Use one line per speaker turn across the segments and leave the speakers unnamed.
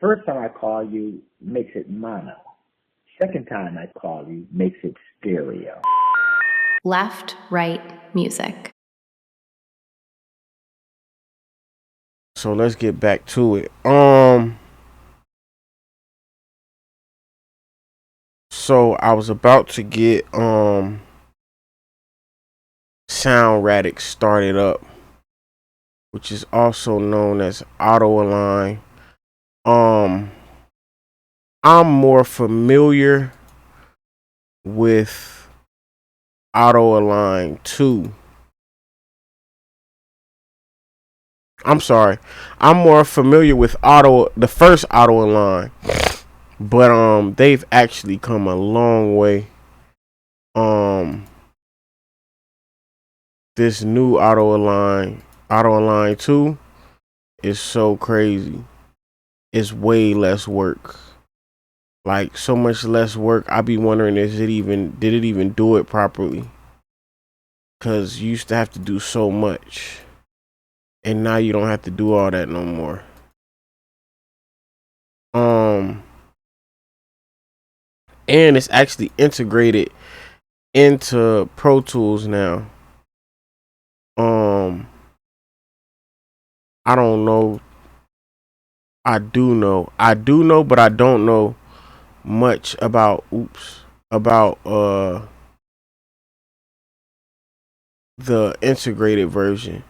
First time I call you makes it mono. Second time I call you makes it stereo.
Left, right, music.
So let's get back to it. So I was about to get Sound Radix started up, which is also known as Auto Align. I'm more familiar with Auto Align 2. I'm sorry. I'm more familiar with the first Auto Align. But they've actually come a long way. This new Auto Align 2 is so crazy. It's way less work. Like so much less work. I be wondering did it even do it properly? Cause you used to have to do so much. And now you don't have to do all that no more. And it's actually integrated into Pro Tools now. I don't know. I do know, but I don't know much about the integrated version.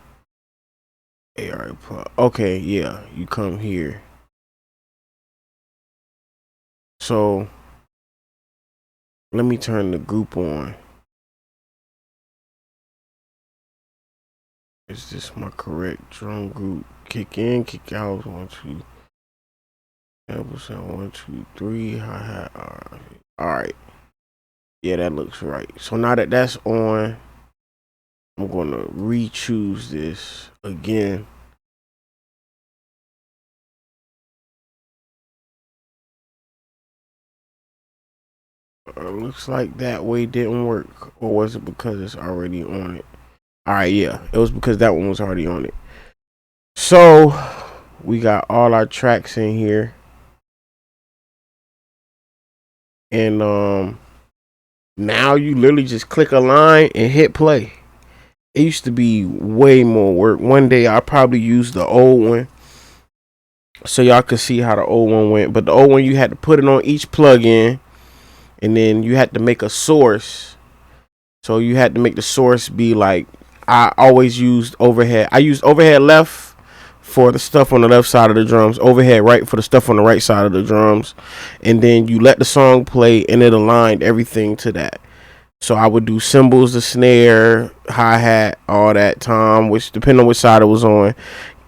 Okay, yeah, you come here. So let me turn the group on. Is this my correct drum group? Kick in, kick out. 1, 2. 1, 2, 3. Hi-hat. All right. Yeah, that looks right. So now that that's on, I'm gonna re-choose this again. Looks like that way didn't work, or was it because it's already on it? All right, yeah, it was because that one was already on it. So we got all our tracks in here, and now you literally just click a line and hit play. It used to be way more work. One day I probably used the old one so y'all could see how the old one went, but the old one you had to put it on each plug-in, and then you had to make a source. So you had to make the source be like, I always used overhead. I used overhead left for the stuff on the left side of the drums, overhead right for the stuff on the right side of the drums, and then you let the song play and it aligned everything to that. So I would do cymbals, the snare, hi-hat, all that, tom, which depending on which side it was on,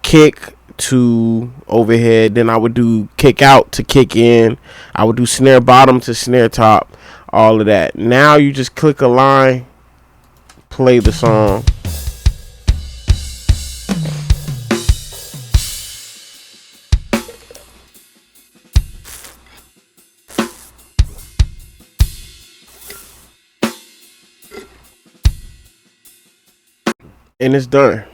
kick to overhead, then I would do kick out to kick in, I would do snare bottom to snare top, all of that. Now you just click a line, play the song. And it's done.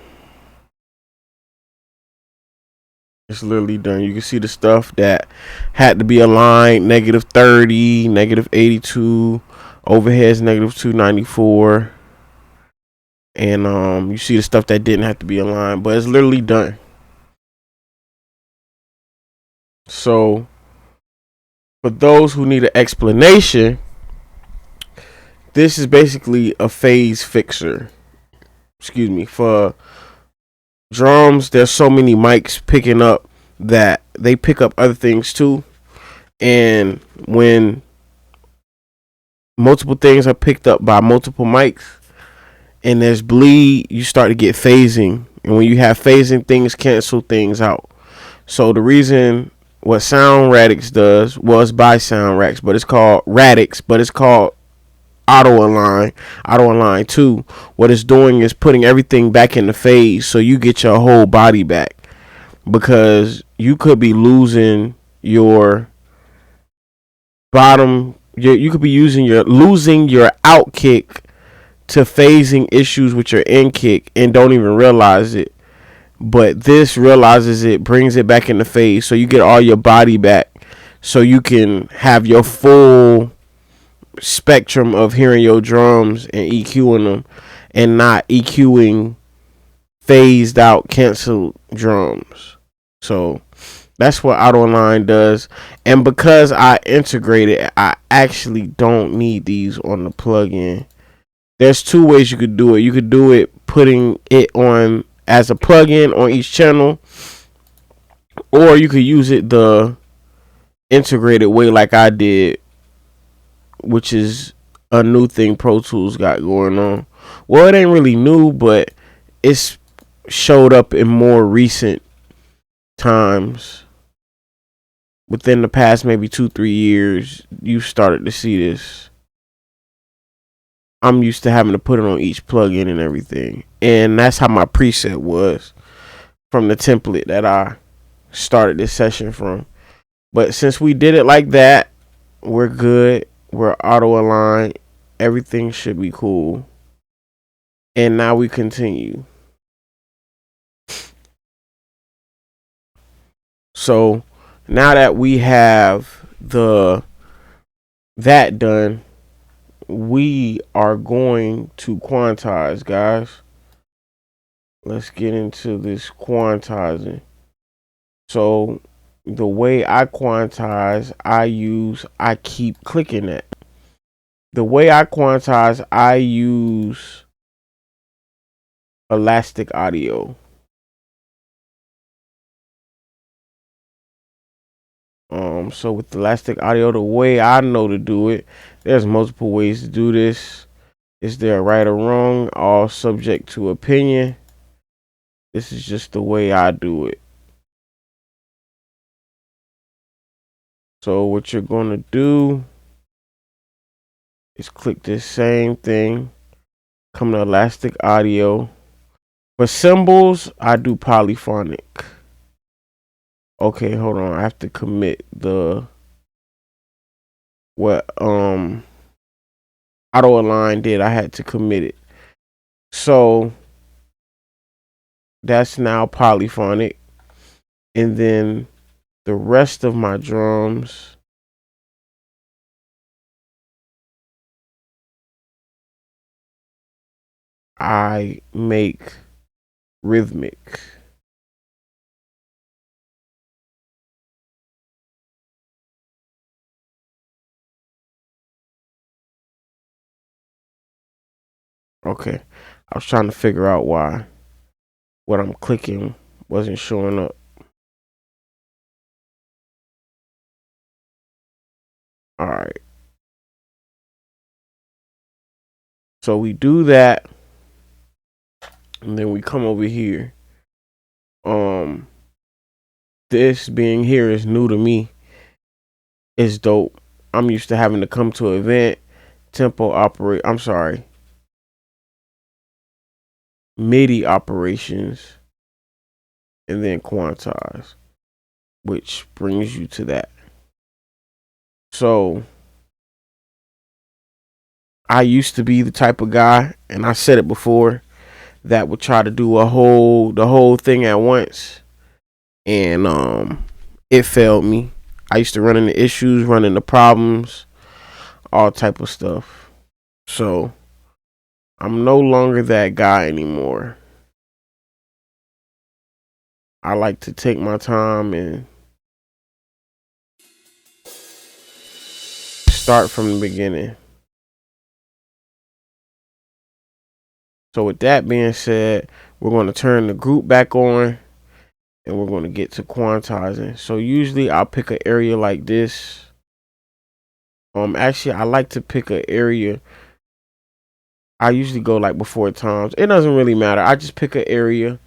It's literally done. You can see the stuff that had to be aligned, -30, -82, overheads -294. And you see the stuff that didn't have to be aligned, but it's literally done. So for those who need an explanation, this is basically a phase fixer. Excuse me, for drums, there's so many mics picking up that they pick up other things too. And when multiple things are picked up by multiple mics and there's bleed, you start to get phasing. And when you have phasing, things cancel things out. So the reason what Sound Radix does was by Sound Radix, but it's called Radix, but it's called Auto Align 2. What it's doing is putting everything back into phase so you get your whole body back, because you could be losing your bottom, you could be losing your out kick to phasing issues with your in kick and don't even realize it, but this realizes it, brings it back into phase, so you get all your body back, so you can have your full spectrum of hearing your drums and EQing them, and not EQing phased out canceled drums. So that's what Auto Align does. And because I integrate it, I actually don't need these on the plugin. There's two ways you could do it. You could do it putting it on as a plugin on each channel, or you could use it the integrated way like I did, which is a new thing Pro Tools got going on. Well, it ain't really new, but it's showed up in more recent times. Within the past maybe 2-3 years, you started to see this. I'm used to having to put it on each plugin and everything, and that's how my preset was from the template that I started this session from. But since we did it like that, we're good. We're auto aligned. Everything should be cool. And now we continue. So now that we have that done, we are going to quantize, guys. Let's get into this quantizing. So the way I quantize, I keep clicking that. The way I quantize, I use elastic audio. So with elastic audio, the way I know to do it, there's multiple ways to do this. Is there a right or wrong? All subject to opinion. This is just the way I do it. So what you're going to do is click this same thing, come to elastic audio. For cymbals, I do polyphonic. Okay, hold on. I have to commit what Auto Align did. I had to commit it. So that's now polyphonic. And then the rest of my drums, I make rhythmic. Okay, I was trying to figure out why what I'm clicking wasn't showing up. All right. So we do that, and then we come over here. This being here is new to me. It's dope. I'm used to having to come to an event, tempo operate. I'm sorry, MIDI operations, and then quantize, which brings you to that. So I used to be the type of guy, and I said it before, that would try to do the whole thing at once, and it failed me. I used to run into issues, run into problems, all type of stuff. So I'm no longer that guy anymore. I like to take my time and start from the beginning. So with that being said, we're going to turn the group back on, and we're going to get to quantizing. So usually I'll pick an area like this. Actually, I like to pick an area. I usually go like before times. It doesn't really matter. I just pick an area.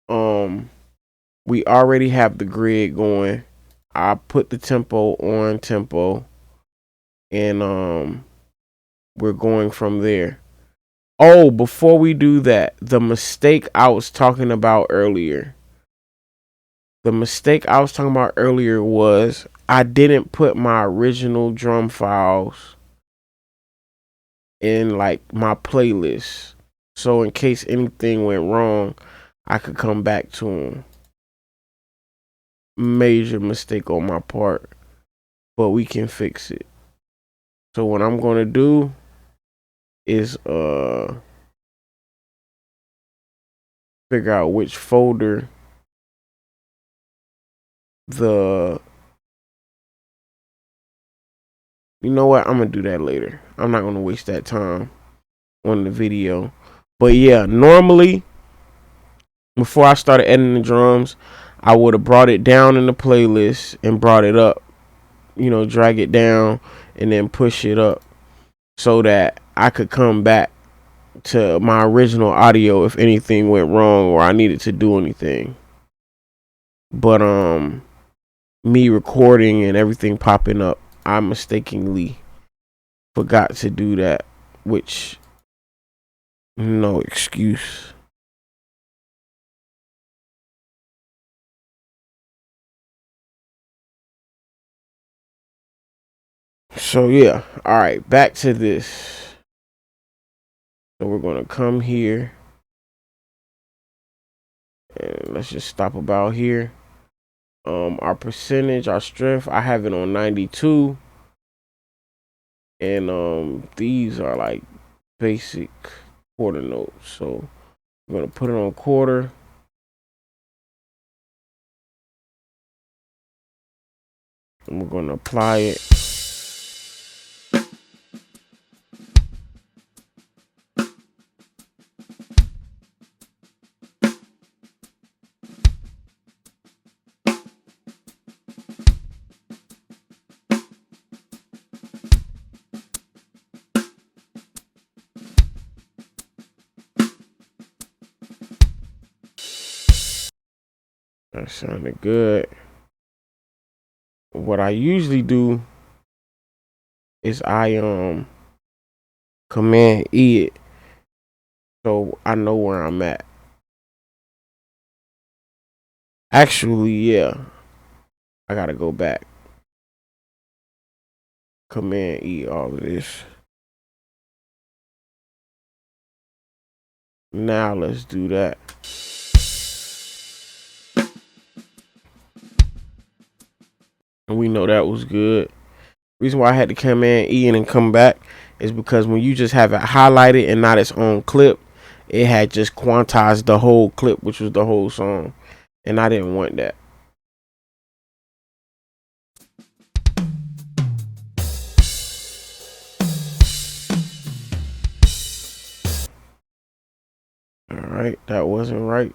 We already have the grid going. I put the tempo on tempo, and we're going from there. Oh, before we do that, the mistake I was talking about earlier. The mistake I was talking about earlier was I didn't put my original drum files in like my playlist. So in case anything went wrong, I could come back to them. Major mistake on my part, but we can fix it. So what I'm gonna do is figure out which folder you know what, I'm gonna do that later. I'm not gonna waste that time on the video. But yeah, normally before I started editing the drums, I would have brought it down in the playlist and brought it up, drag it down and then push it up so that I could come back to my original audio if anything went wrong or I needed to do anything. But me recording and everything popping up, I mistakenly forgot to do that, which no excuse. So yeah, all right, back to this. So we're gonna come here and let's just stop about here. Our percentage, our strength, I have it on 92, and these are like basic quarter notes. So I'm gonna put it on quarter. And we're gonna apply it. That sounded good. What I usually do is I Command E it so I know where I'm at. Actually, yeah, I gotta go back. Command E all of this. Now let's do that. And we know that was good. Reason why I had to Command E and then come back is because when you just have it highlighted and not its own clip, it had just quantized the whole clip, which was the whole song. And I didn't want that. All right, that wasn't right.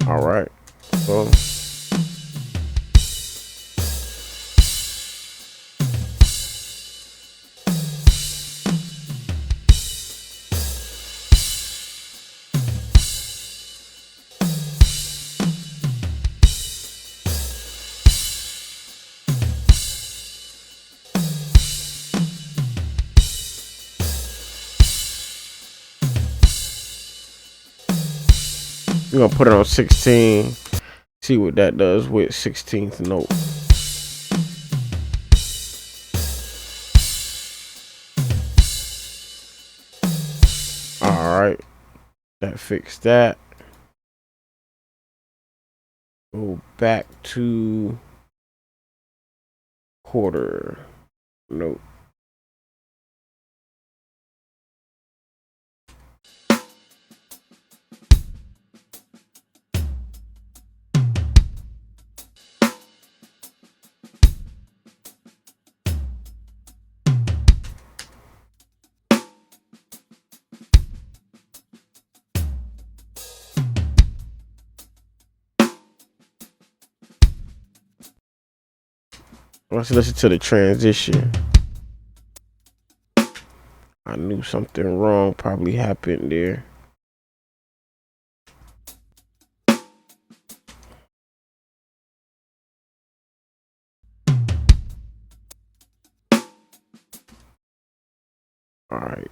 All right, so we're gonna put it on 16. See what that does with 16th note. All right, that fixed that. Go back to quarter note. Let's listen to the transition. I knew something wrong probably happened there. All right.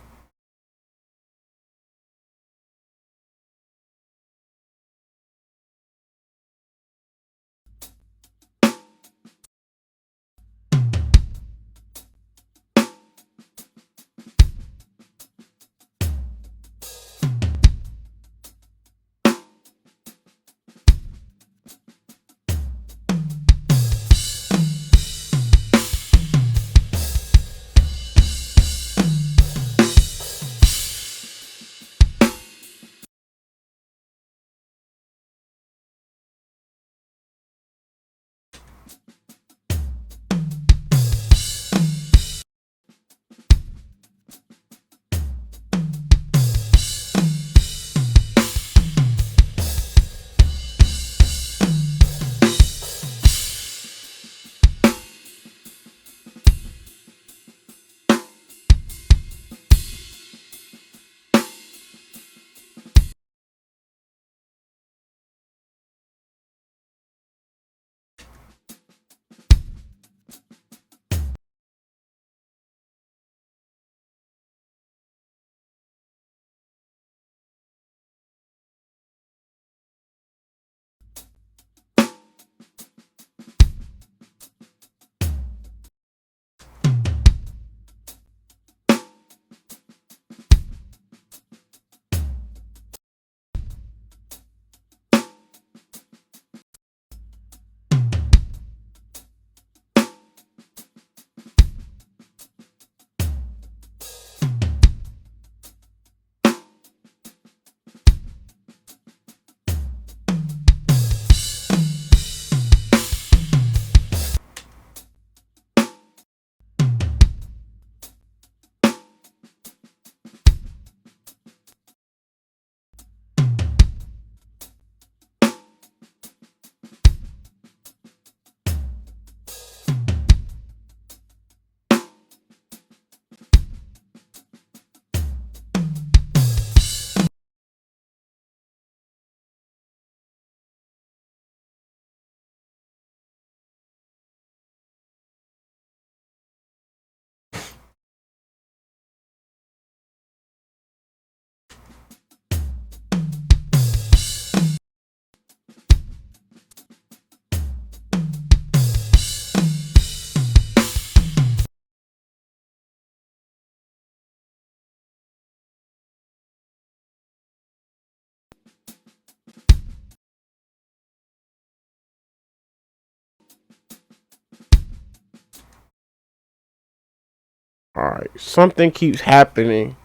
Alright, something keeps happening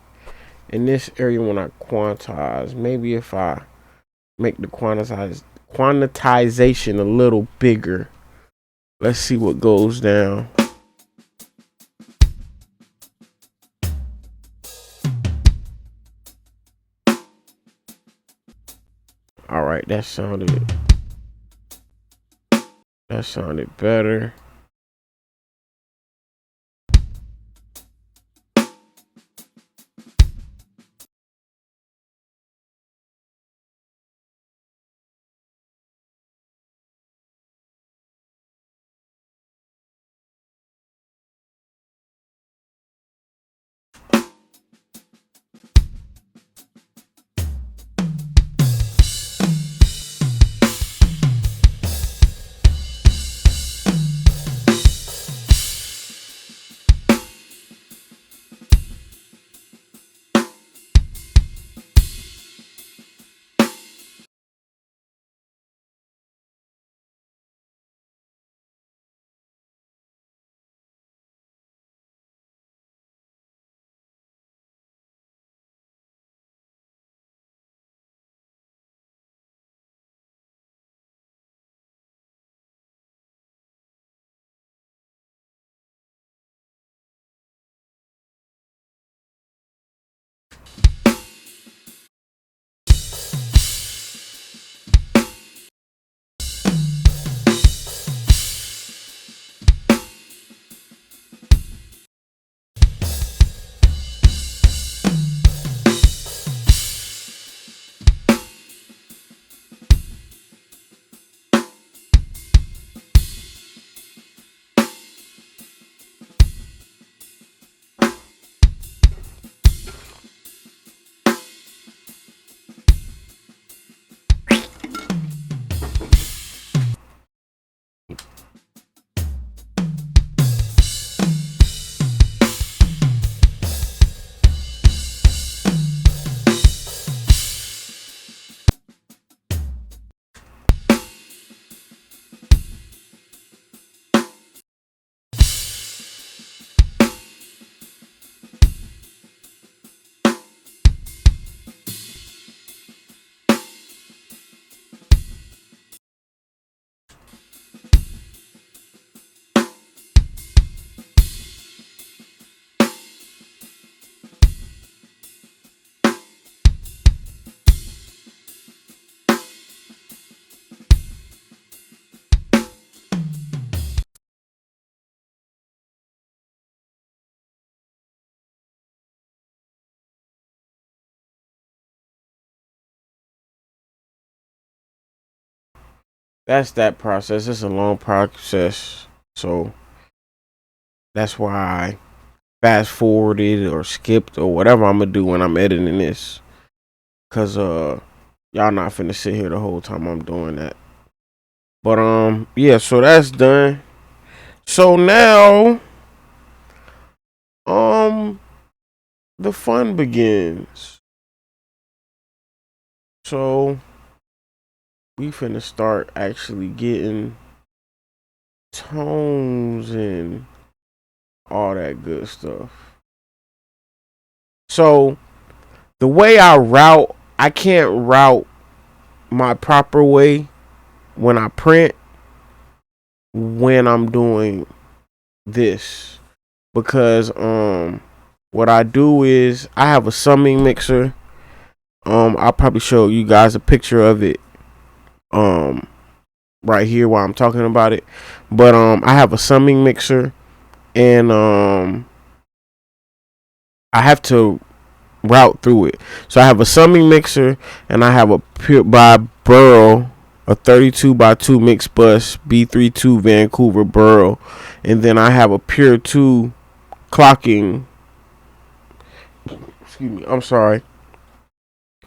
in this area when I quantize. Maybe if I make the quantization a little bigger. Let's see what goes down. Alright, that sounded better. That's that process. It's a long process. So that's why I fast forwarded or skipped or whatever I'm gonna do when I'm editing this. Cause y'all not finna sit here the whole time I'm doing that. But yeah, so that's done. So now the fun begins. So we finna start actually getting tones and all that good stuff. So the way I can't route my proper way when I print when I'm doing this, because what I do is I have a summing mixer. I'll probably show you guys a picture of it right here while I'm talking about it. But I have a summing mixer, and I have to route through it. So I have a summing mixer, and I have a pure by Burl, a 32 by 2 mix bus B32 Vancouver Burl, and then I have a Pure 2 clocking. Excuse me, I'm sorry.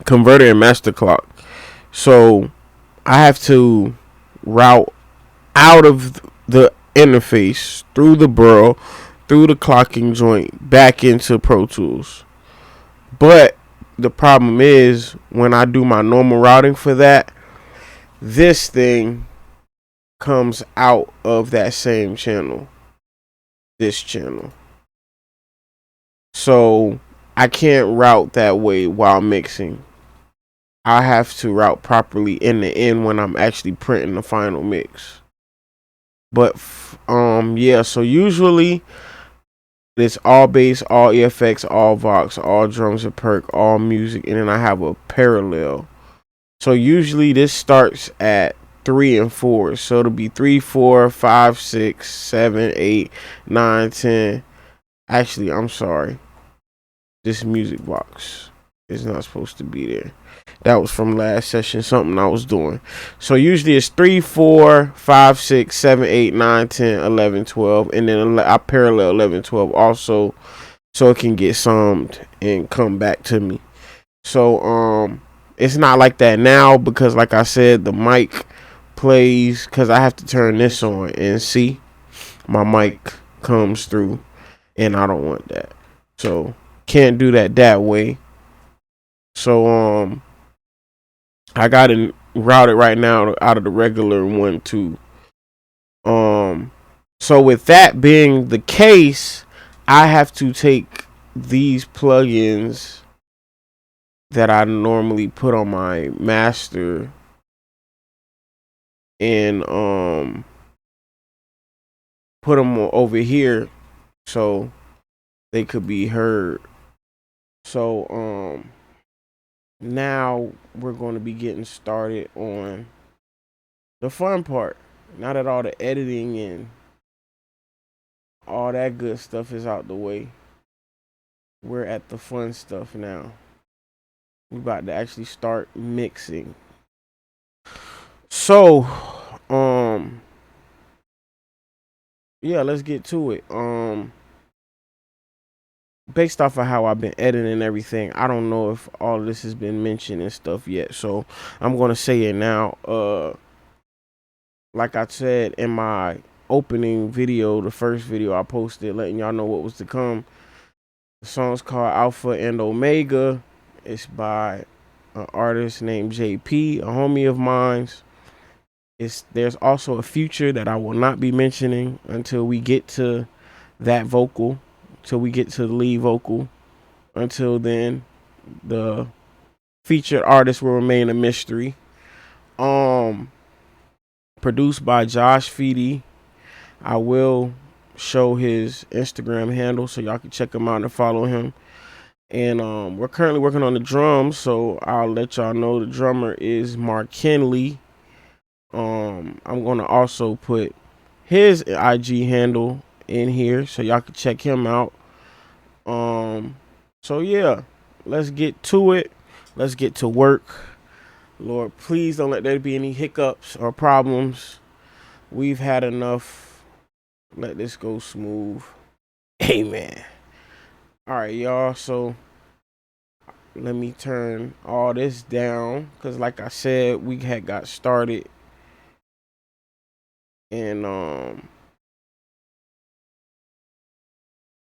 Converter and master clock. So I have to route out of the interface through the Burl, through the clocking joint, back into Pro Tools. But the problem is when I do my normal routing for that, this thing comes out of that same channel. This channel. So I can't route that way while mixing. I have to route properly in the end when I'm actually printing the final mix. But yeah, so usually it's all bass, all EFX, all Vox, all drums and perc, all music, and then I have a parallel. So usually this starts at 3 and 4. So it'll be 3, 4, 5, 6, 7, 8, 9, 10. Actually, I'm sorry. This music box is not supposed to be there. That was from last session, something I was doing. So usually it's 3, 4, 5, 6, 7, 8, 9, 10, 11, 12. And then I parallel 11, 12 also, so it can get summed and come back to me. So it's not like that now because, like I said, the mic plays because I have to turn this on and see my mic comes through, and I don't want that, so can't do that way. So I got it routed right now out of the regular one too. So with that being the case, I have to take these plugins that I normally put on my master and put them over here so they could be heard. So now we're going to be getting started on the fun part. Now that all the editing and all that good stuff is out the way, we're at the fun stuff now. We're about to actually start mixing. So yeah, let's get to it. Based off of how I've been editing and everything, I don't know if all of this has been mentioned and stuff yet, so I'm gonna say it now. Like I said in my opening video, the first video I posted letting y'all know what was to come, the song's called Alpha and Omega. It's by an artist named JP, a homie of mine's. There's also a feature that I will not be mentioning until we get to that vocal, till we get to the lead vocal. Until then, the featured artist will remain a mystery. Produced by Josh Feedy. I will show his Instagram handle so y'all can check him out and follow him. And we're currently working on the drums, so I'll let y'all know the drummer is Mark Kinley. I'm gonna also put his IG handle in here so y'all can check him out. So yeah, let's get to it. Let's get to work. Lord, please don't let there be any hiccups or problems. We've had enough. Let this go smooth. Amen. All right, y'all. So let me turn all this down because, like I said, we had got started, and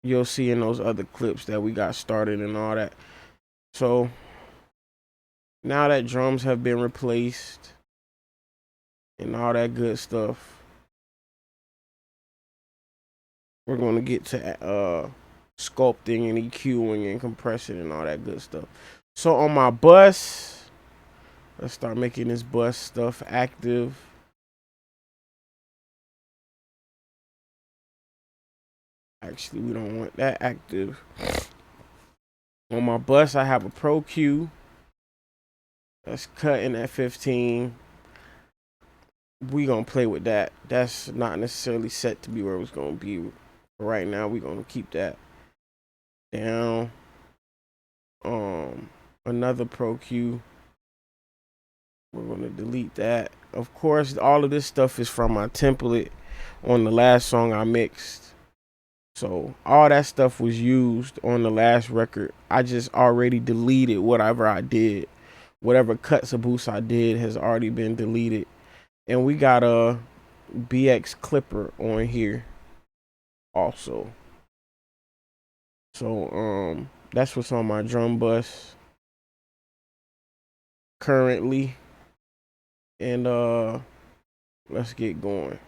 you'll see in those other clips that we got started and all that. So now that drums have been replaced and all that good stuff, we're going to get to sculpting and EQing and compressing and all that good stuff. So on my bus, let's start making this bus stuff active. Actually, we don't want that active. On my bus, I have a Pro Q that's cutting at 15. We gonna play with that. That's not necessarily set to be where it's gonna be. But right now, we gonna keep that down. Another Pro Q. We're gonna delete that. Of course, all of this stuff is from my template on the last song I mixed. So all that stuff was used on the last record. I just already deleted whatever I did. Whatever cuts or boosts I did has already been deleted. And we got a BX Clipper on here also. So that's what's on my drum bus currently. And let's get going.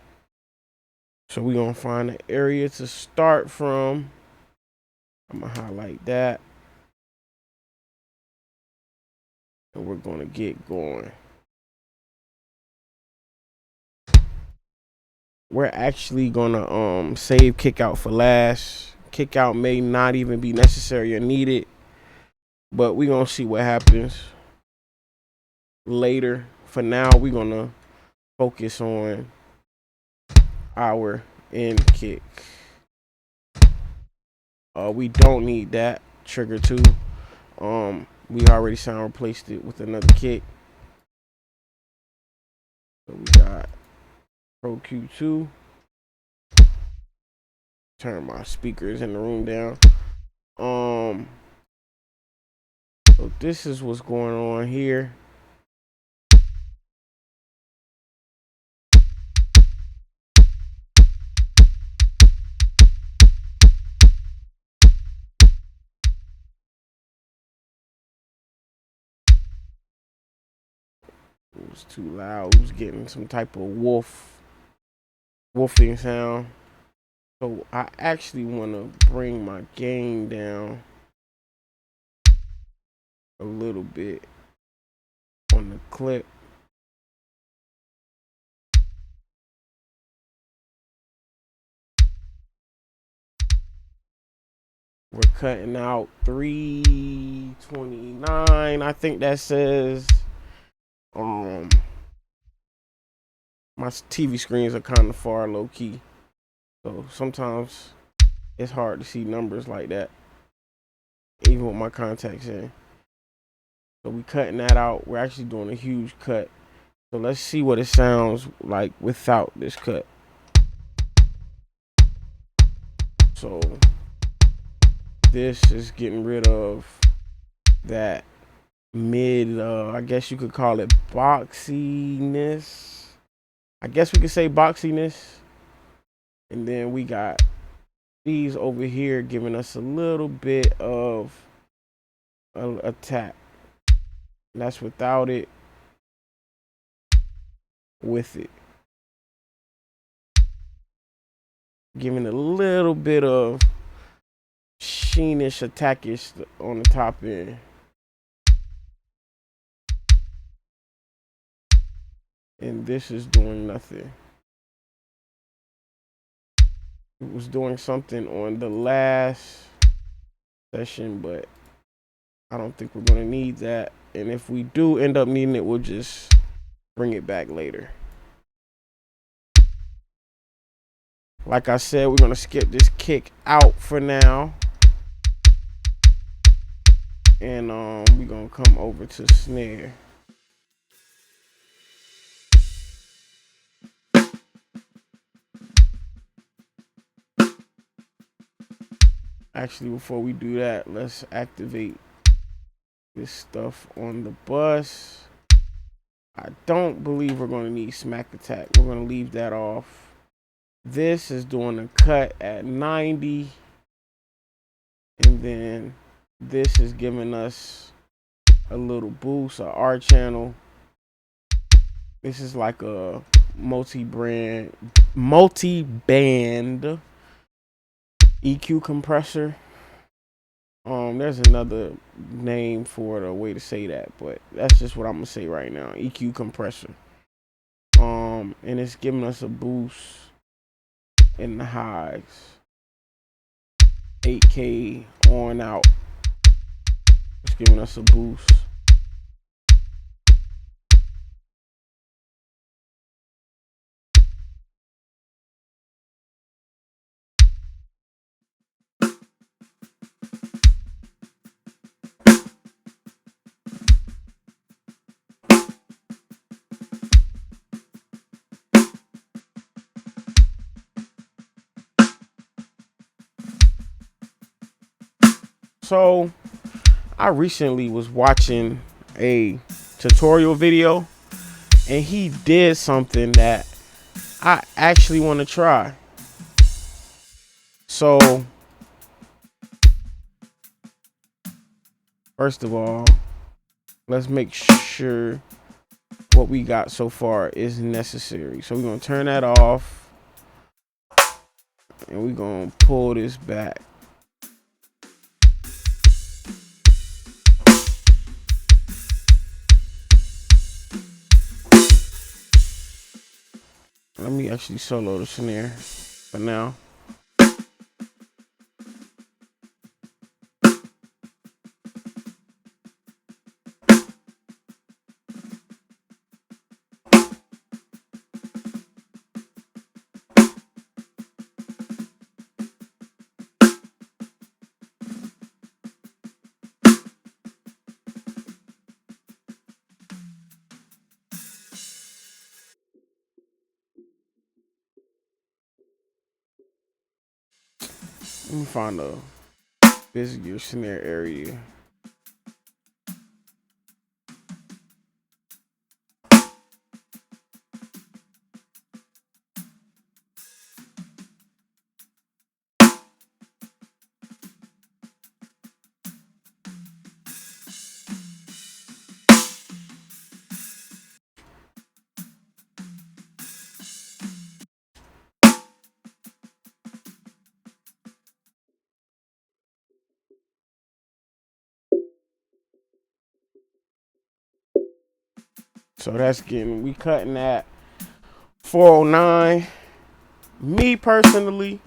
So we're gonna find an area to start from. I'm gonna highlight that. And we're gonna get going. We're actually gonna save kick out for last. Kick out may not even be necessary or needed, but we're gonna see what happens later. For now, we're gonna focus on our end kick. We don't need that trigger too. We already sound replaced it with another kick. So we got Pro Q2. Turn my speakers in the room down. So this is what's going on here. It was too loud. It was getting some type of woofing sound. So I actually want to bring my gain down a little bit on the clip. We're cutting out 329. I think that says my TV screens are kind of far low key. So sometimes it's hard to see numbers like that, even with my contacts in. So we cutting that out. We're actually doing a huge cut. So let's see what it sounds like without this cut. So this is getting rid of that mid, I guess you could call it boxiness. I guess we could say boxiness. And then we got these over here giving us a little bit of a attack. And that's without it, with it. Giving a little bit of sheenish attackish on the top end. And this is doing nothing. It was doing something on the last session, but I don't think we're gonna need that. And if we do end up needing it, we'll just bring it back later. Like I said, we're gonna skip this kick out for now. And we're gonna come over to snare. Actually, before we do that, let's activate this stuff on the bus. I don't believe we're going to need smack attack. We're going to leave that off. This is doing a cut at 90. And then this is giving us a little boost, a R channel. This is like a multi-band EQ compressor. There's another name for it, a way to say that, but that's just what I'm gonna say right now. EQ compressor. And it's giving us a boost in the highs. 8K on out. It's giving us a boost. So I recently was watching a tutorial video and he did something that I actually want to try. So first of all, let's make sure what we got so far is necessary. So we're going to turn that off and we're going to pull this back. Let me actually solo the snare for now. Let me find a busier snare area. So that's getting, we cutting at 409. Me personally,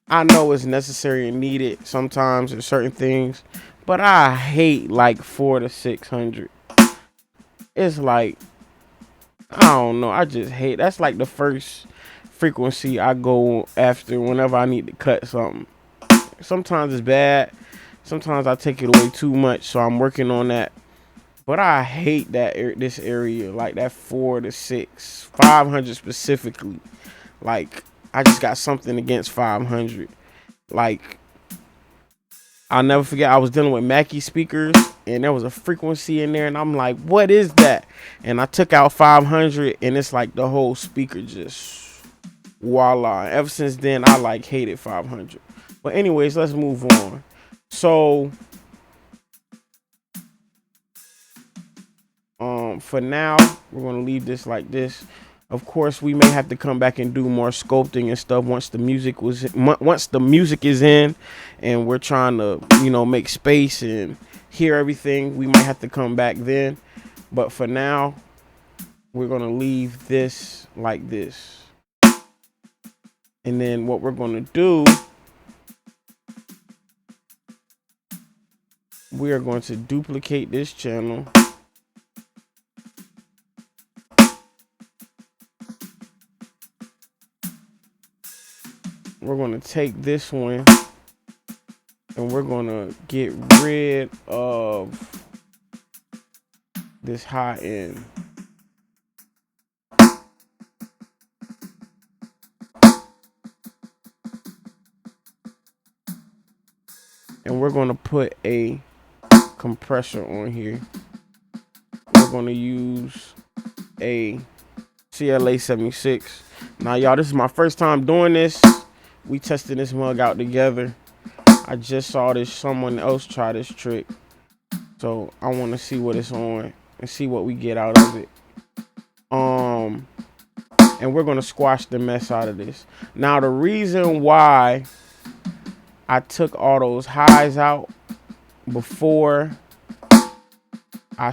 I know it's necessary and needed sometimes in certain things, but I hate like 4 to 600. It's like, I don't know, I just hate, that's like the first frequency I go after whenever I need to cut something. Sometimes it's bad, sometimes I take it away too much, so I'm working on that. But I hate that this area, like that 4 to 6, 500 specifically. Like, I just got something against 500. Like, I'll never forget, I was dealing with Mackie speakers, and there was a frequency in there, and I'm like, what is that? And I took out 500, and it's like the whole speaker just voila. Ever since then, I like hated 500. But anyways, let's move on. So for now, we're going to leave this like this. Of course, we may have to come back and do more sculpting and stuff once the music is in and we're trying to, you know, make space and hear everything. We might have to come back then. But for now, we're going to leave this like this. And then what we're going to do, we are going to duplicate this channel. We're going to take this one and we're going to get rid of this high end. And we're going to put a compressor on here. We're going to use a CLA 76. Now, y'all, this is my first time doing this. We tested this mug out together. I just saw someone else try this trick. So I want to see what it's on and see what we get out of it. And we're going to squash the mess out of this. Now, the reason why I took all those highs out before I'm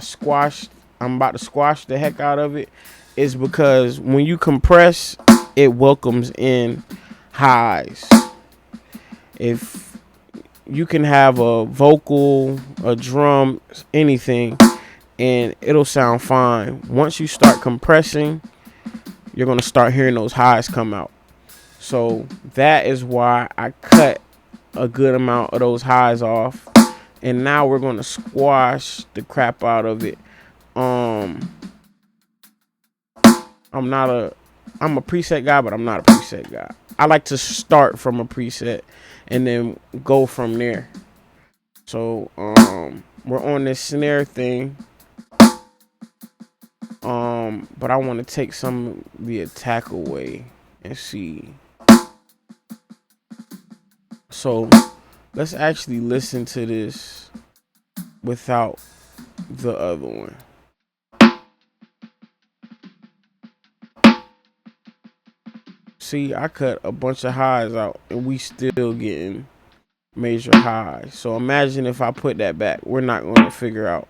about to squash the heck out of it, is because when you compress, it welcomes in highs. If you can have a vocal, a drum, anything, and it'll sound fine. Once you start compressing, you're going to start hearing those highs come out. So that is why I cut a good amount of those highs off. And now we're going to squash the crap out of it. I'm a preset guy, but I'm not a preset guy. I like to start from a preset and then go from there. So we're on this snare thing. But I want to take some of the attack away and see. So let's actually listen to this without the other one. See, I cut a bunch of highs out and we still getting major highs. So imagine if I put that back. We're not going to figure out.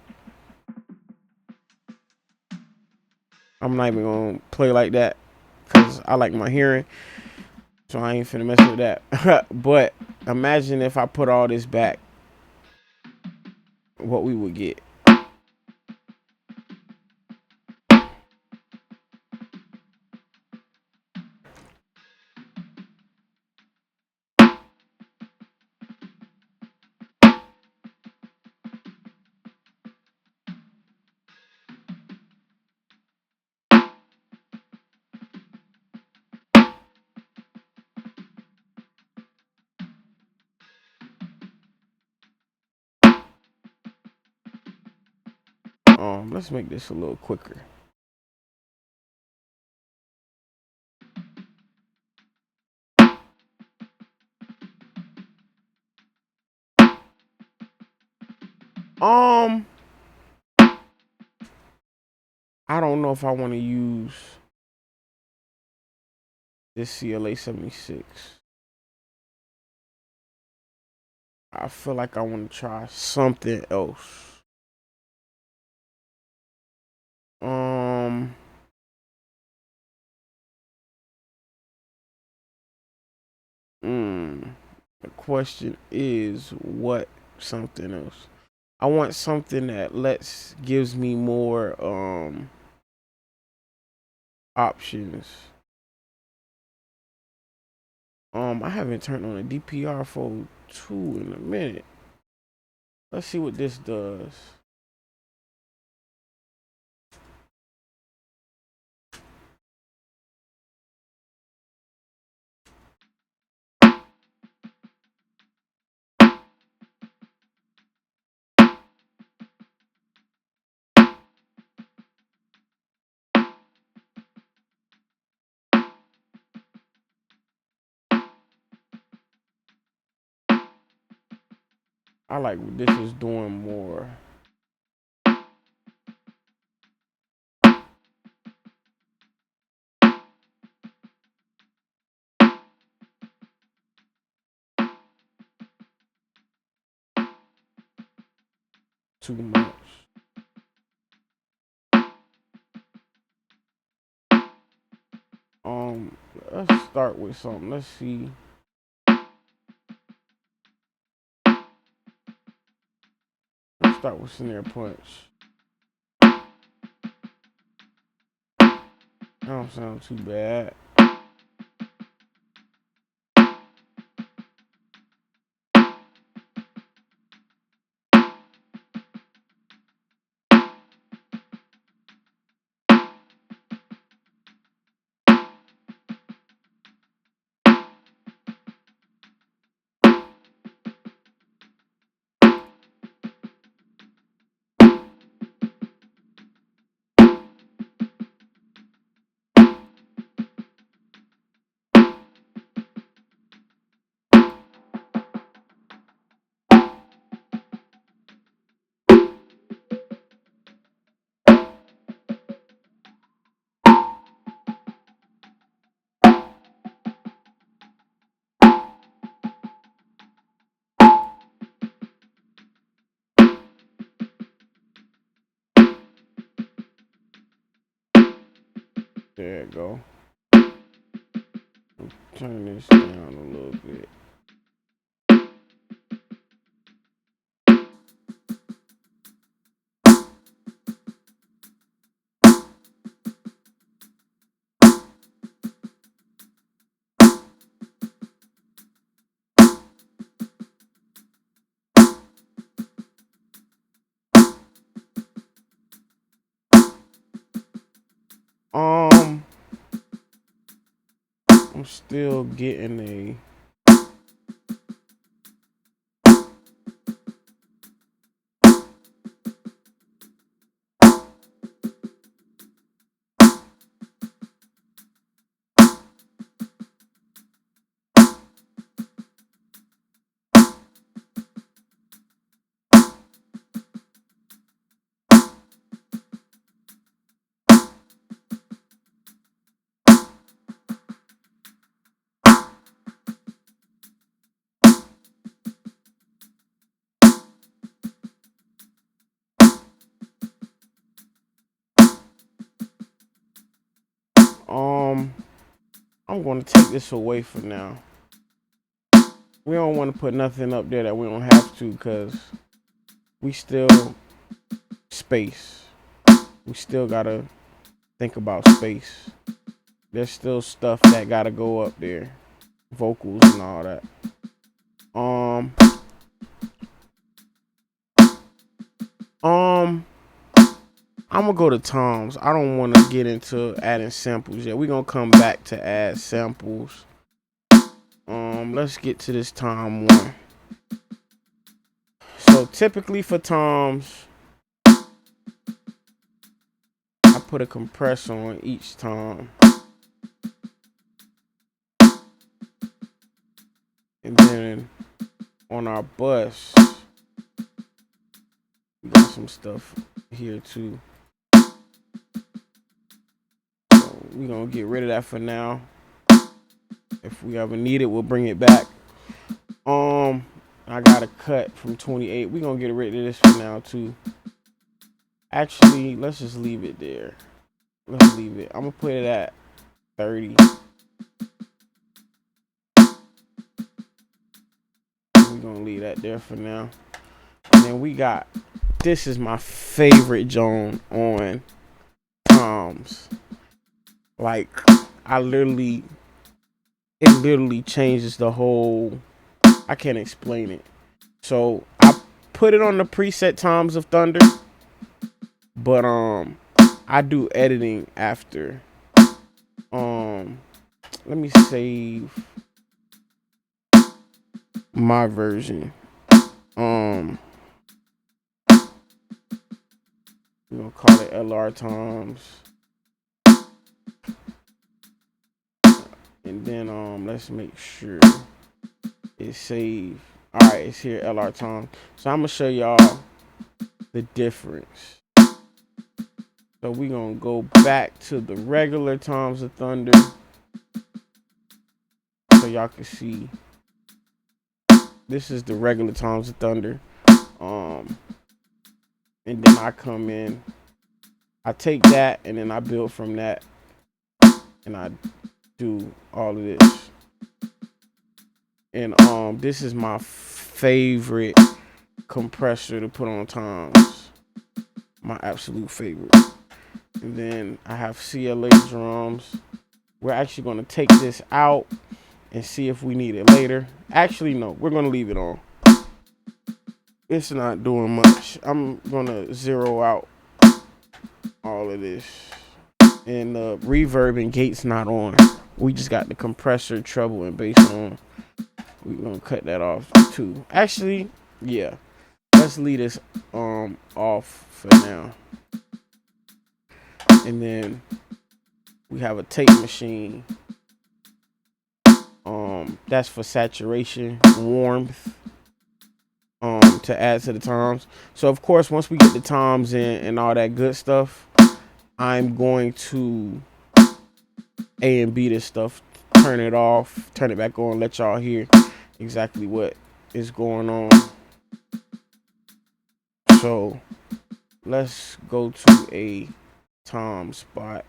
I'm not even gonna play like that because I like my hearing, so I ain't finna mess with that. But imagine if I put all this back, what we would get. Let's make this a little quicker. I don't know if I want to use this CLA 76. I feel like I want to try something else. The question is what something else. I want something that gives me more options. I haven't turned on a DPR 4.2 in a minute. Let's see what this does. I like what this is doing more. Too much. Let's start with something. Let's see. Let's start with snare punch. That don't sound too bad. There you go. Turn this down a little bit. I'm still getting a going to take this away for now. We don't want to put nothing up there that we don't have to, because we still space. We still gotta think about space. There's still stuff that gotta go up there, vocals and all that. I'm gonna go to toms. I don't want to get into adding samples yet. We're gonna come back to add samples. Let's get to this tom one. So typically for toms, I put a compressor on each tom. And then on our bus, we got some stuff here too. So we're gonna get rid of that for now. If we ever need it, we'll bring it back. I got a cut from 28. We're gonna get rid of this for now too. Actually, let's just leave it there. Let's leave it. I'm gonna put it at 30. We're gonna leave that there for now. And then we got, this is my favorite Joan on toms. Like, it literally changes the whole, I can't explain it. So I put it on the preset toms of Thunder, but I do editing after. Let me save my version. We're gonna call it LR toms. And then let's make sure it's saved. Alright, it's here, LR tom. So I'm gonna show y'all the difference. So we're gonna go back to the regular toms of Thunder, so y'all can see. This is the regular toms of Thunder. And then I come in, I take that, and then I build from that, and I do all of this. And this is my favorite compressor to put on toms. My absolute favorite. And then I have CLA drums. We're actually going to take this out and see if we need it later. Actually, no, we're going to leave it on. It's not doing much. I'm going to zero out all of this. And the reverb and gate's not on. We just got the compressor, treble, and bass on. We're going to cut that off too. Actually, yeah. Let's leave this off for now. And then we have a tape machine. That's for saturation, warmth, to add to the toms. So of course, once we get the toms in and all that good stuff, I'm going to A and B this stuff, turn it off, turn it back on, let y'all hear exactly what is going on. So let's go to a tom spot.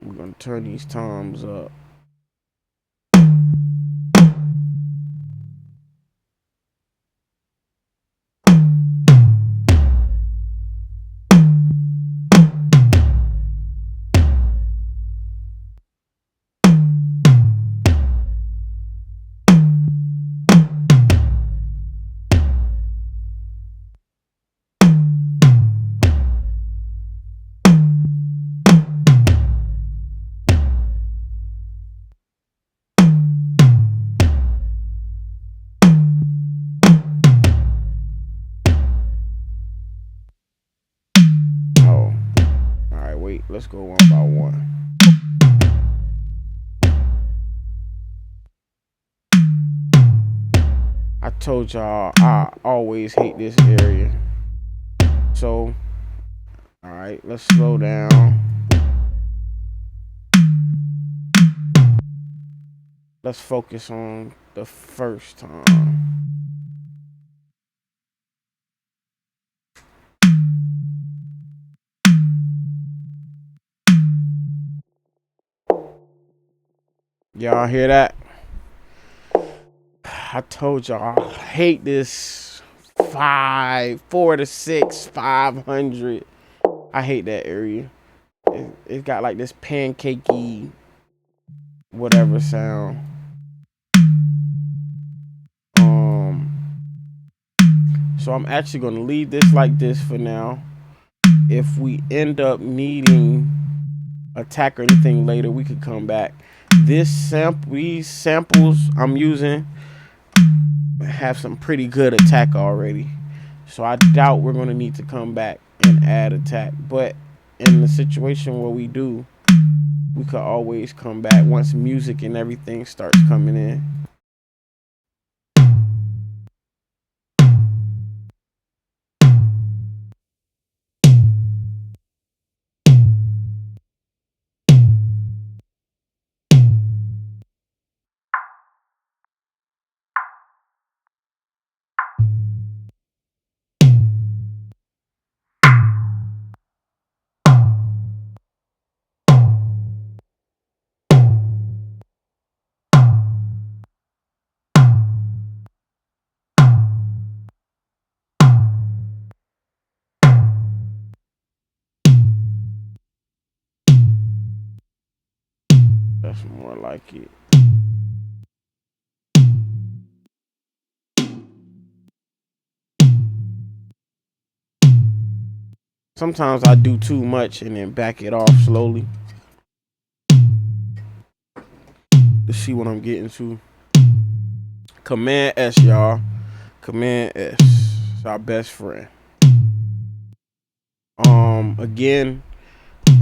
We're gonna turn these toms up. Let's go one by one. I told y'all I always hate this area. So, all right, let's slow down. Let's focus on the first time. Y'all hear that? I told y'all I hate this 4 to 6, 500. I hate that area. It got like this pancakey whatever sound. So I'm actually gonna leave this like this for now. If we end up needing attack or anything later, we could come back. These samples I'm using have some pretty good attack already, so I doubt we're gonna need to come back and add attack. But in the situation where we do, we could always come back once music and everything starts coming in. That's more like it. Sometimes I do too much and then back it off slowly to see what I'm getting to. Command S, y'all. Command S. It's our best friend. Again,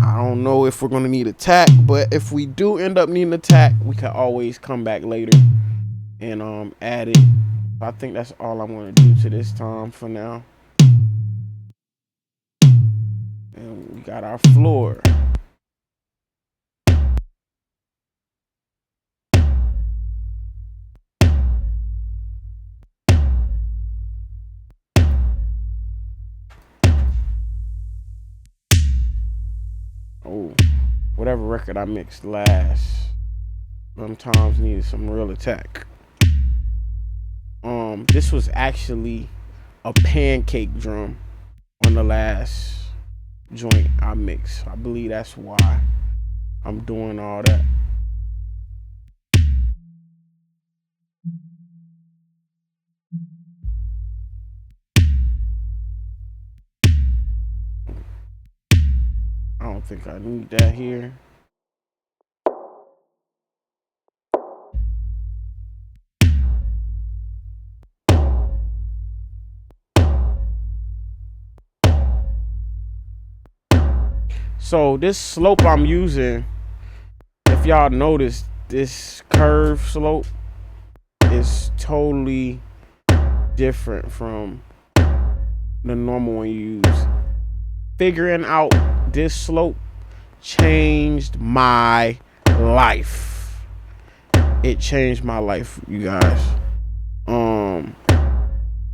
I don't know if we're gonna need attack, but if we do end up needing attack, we can always come back later and add it. I think that's all I'm gonna do to this time for now. And we got our floor. Oh, whatever record I mixed last, sometimes needed some real attack. This was actually a pancake drum on the last joint I mixed. I believe that's why I'm doing all that. I don't think I need that here. So this slope I'm using, if y'all notice, this curve slope is totally different from the normal one you use. Figuring out this slope changed my life. It changed my life, you guys.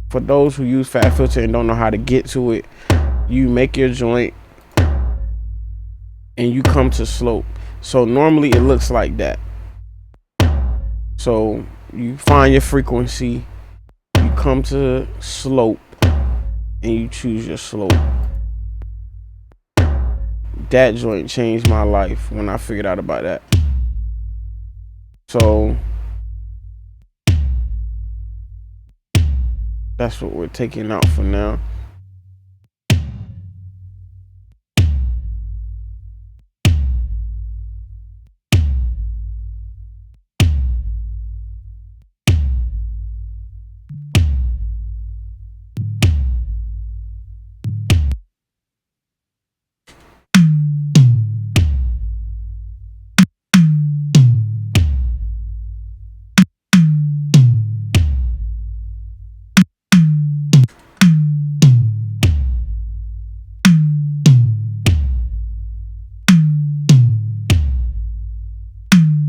For those who use Fat Filter and don't know how to get to it, you make your joint and you come to slope. So normally it looks like that. So you find your frequency, you come to slope, and you choose your slope. That joint changed my life when I figured out about that. So that's what we're taking out for now.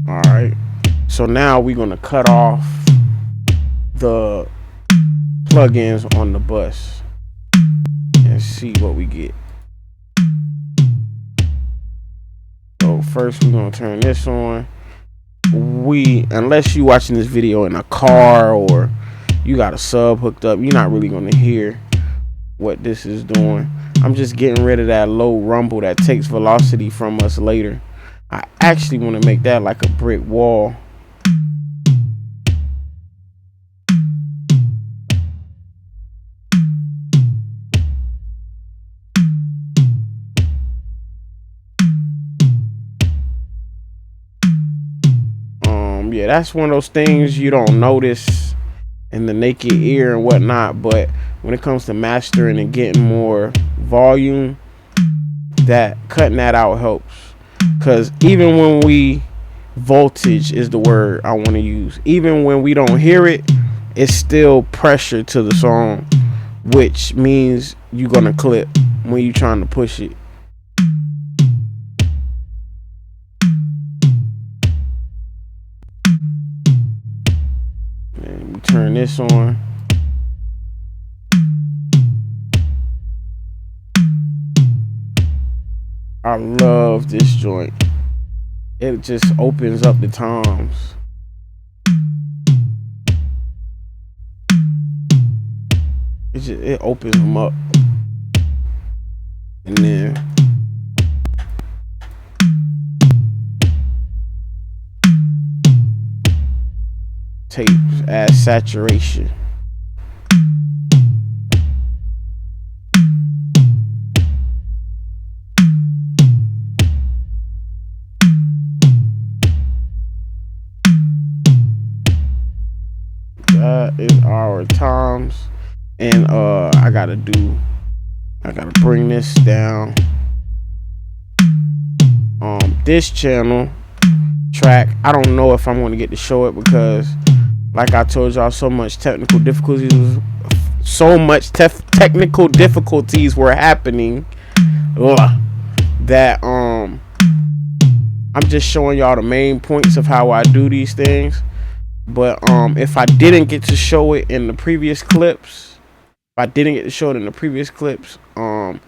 All right. So now we're gonna cut off the plugins on the bus and see what we get. So first we're gonna turn this on. unless you watching this video in a car or you got a sub hooked up, you're not really gonna hear what this is doing. I'm just getting rid of that low rumble that takes velocity from us later. I actually want to make that like a brick wall. Yeah, that's one of those things you don't notice in the naked ear and whatnot, but when it comes to mastering and getting more volume, that cutting that out helps. Because even when we voltage is the word I want to use, even when we don't hear it, it's still pressure to the song, which means you're gonna clip when you're trying to push it. And we turn this on. I love this joint. It just opens up the toms. It opens them up. And then tapes add saturation. That is our toms. And I gotta bring this down. This channel track, I don't know if I'm gonna get to show it because, like I told y'all, so much technical difficulties were happening that I'm just showing y'all the main points of how I do these things. But if I didn't get to show it in the previous clips, I'm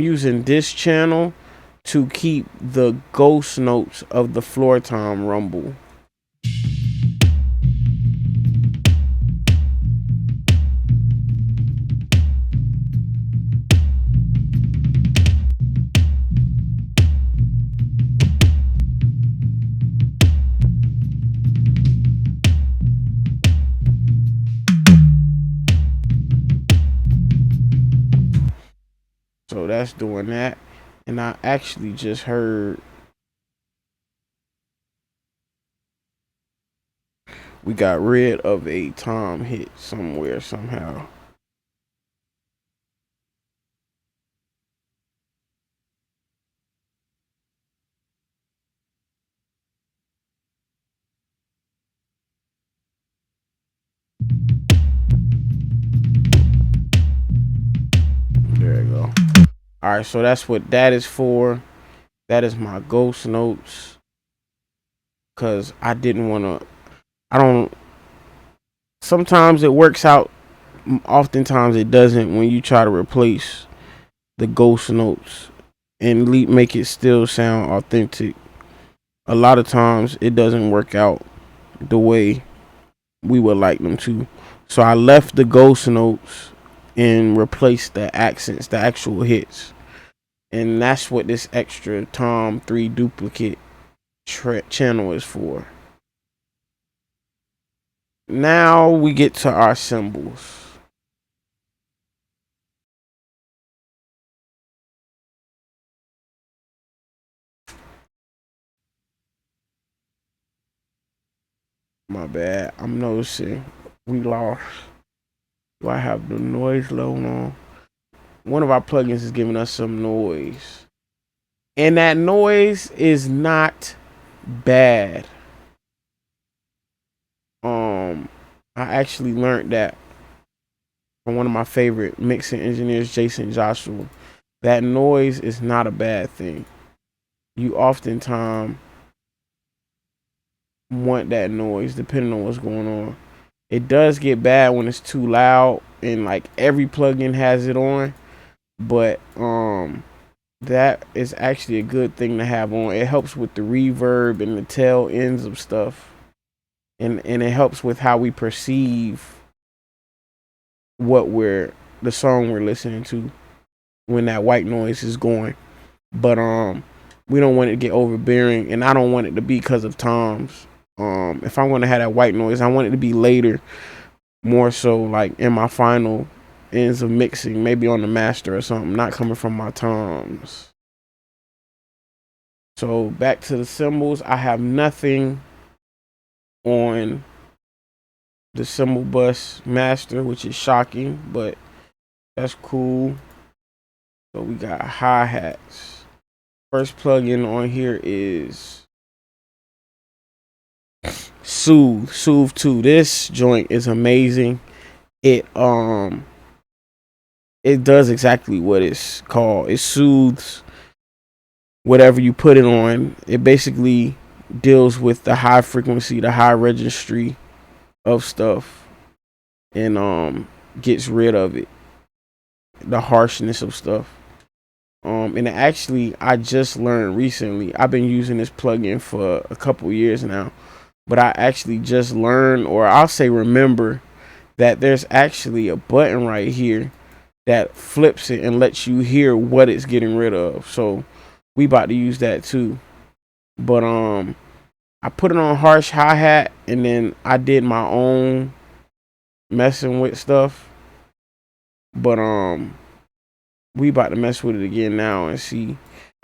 using this channel to keep the ghost notes of the floor tom rumble. So that's doing that. And I actually just heard we got rid of a tom hit somewhere somehow. There you go. All right, so that's what that is for. That is my ghost notes. Cause I didn't want to. Sometimes it works out. Oftentimes it doesn't when you try to replace the ghost notes and make it still sound authentic. A lot of times it doesn't work out the way we would like them to. So I left the ghost notes and replaced the accents, the actual hits. And that's what this extra Tom 3 duplicate channel is for. Now we get to our cymbals. My bad. I'm noticing we lost. Do I have the noise low on? One of our plugins is giving us some noise. And that noise is not bad. I actually learned that from one of my favorite mixing engineers, Jason Joshua. That noise is not a bad thing. You oftentimes want that noise depending on what's going on. It does get bad when it's too loud and like every plugin has it on, but that is actually a good thing to have on. It helps with the reverb and the tail ends of stuff, and it helps with how we perceive what we're the song we're listening to when that white noise is going. But we don't want it to get overbearing, and I don't want it to be because of toms. If I'm gonna have that white noise, I want it to be later, more so like in my final ends of mixing, maybe on the master or something, not coming from my toms. So back to the cymbals, I have nothing on the cymbal bus master, which is shocking, but that's cool. So we got hi-hats. First plugin on here is Soothe 2. This joint is amazing. It does exactly what it's called. It soothes whatever you put it on. It basically deals with the high frequency, the high registry of stuff, and gets rid of it, the harshness of stuff. And actually, I just learned recently. I've been using this plugin for a couple years now, but I actually just learned, or I'll say remember, that there's actually a button right here that flips it and lets you hear what it's getting rid of. So we about to use that too. But I put it on harsh hi-hat, and then I did my own messing with stuff. But we about to mess with it again now and see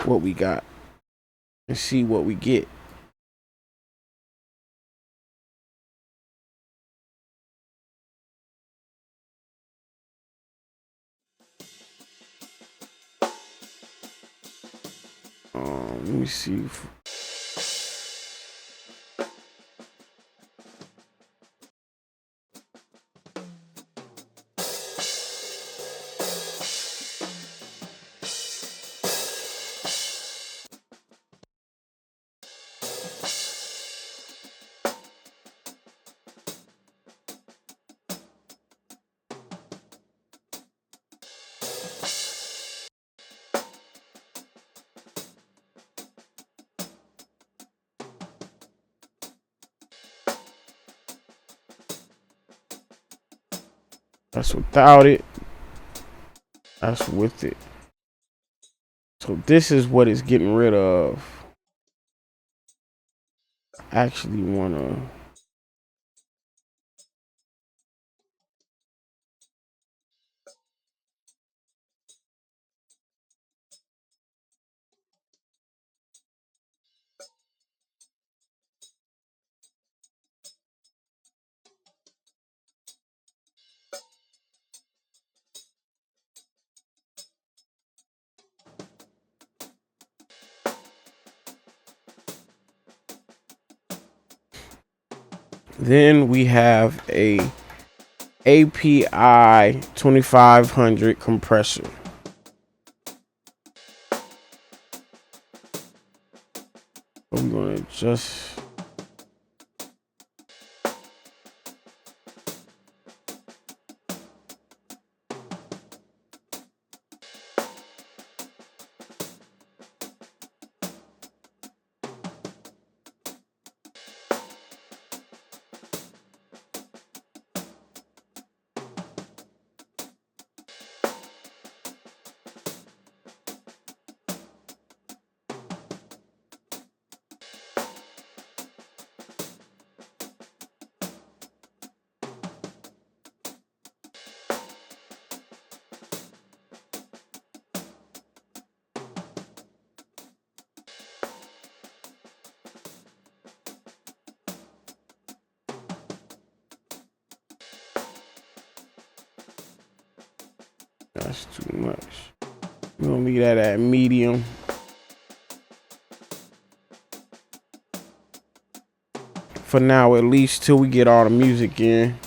what we got and see what we get. Let me see. That's without it. That's with it. So this is what it's getting rid of. I actually wanna. Then we have a API 2500 compressor. I'm gonna just that's too much. We're gonna leave that at medium. For now, at least till we get all the music in.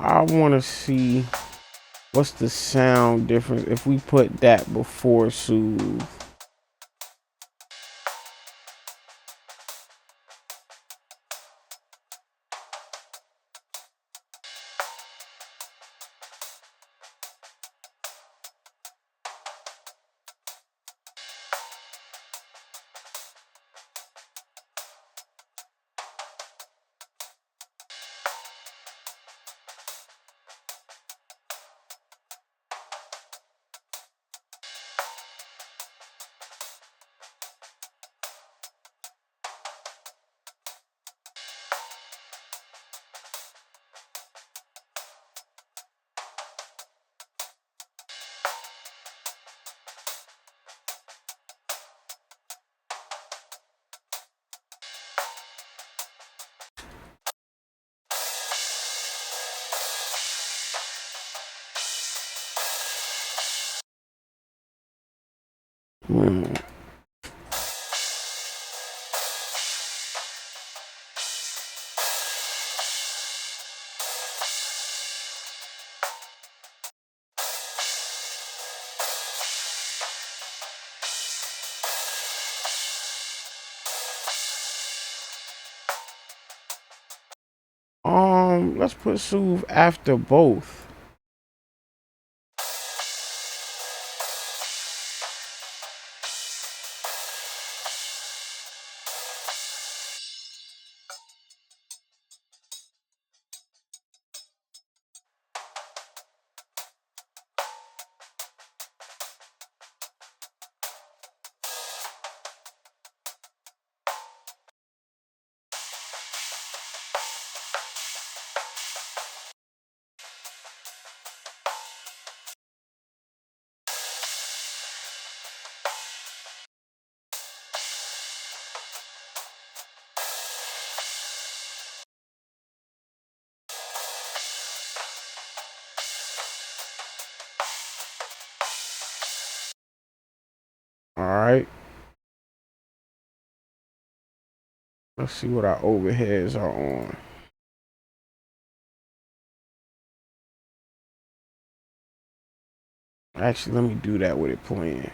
I want to see What's the sound difference if we put that before soothe? Let's put soothe after both. All right. Let's see what our overheads are on. Actually, let me do that with it playing.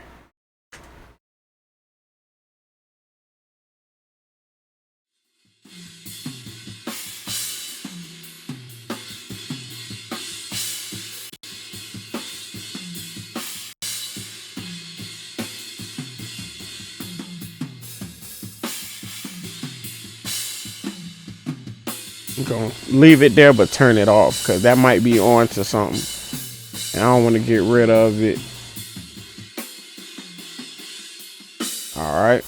I'm gonna leave it there, but turn it off because that might be on to something. And I don't want to get rid of it. All right.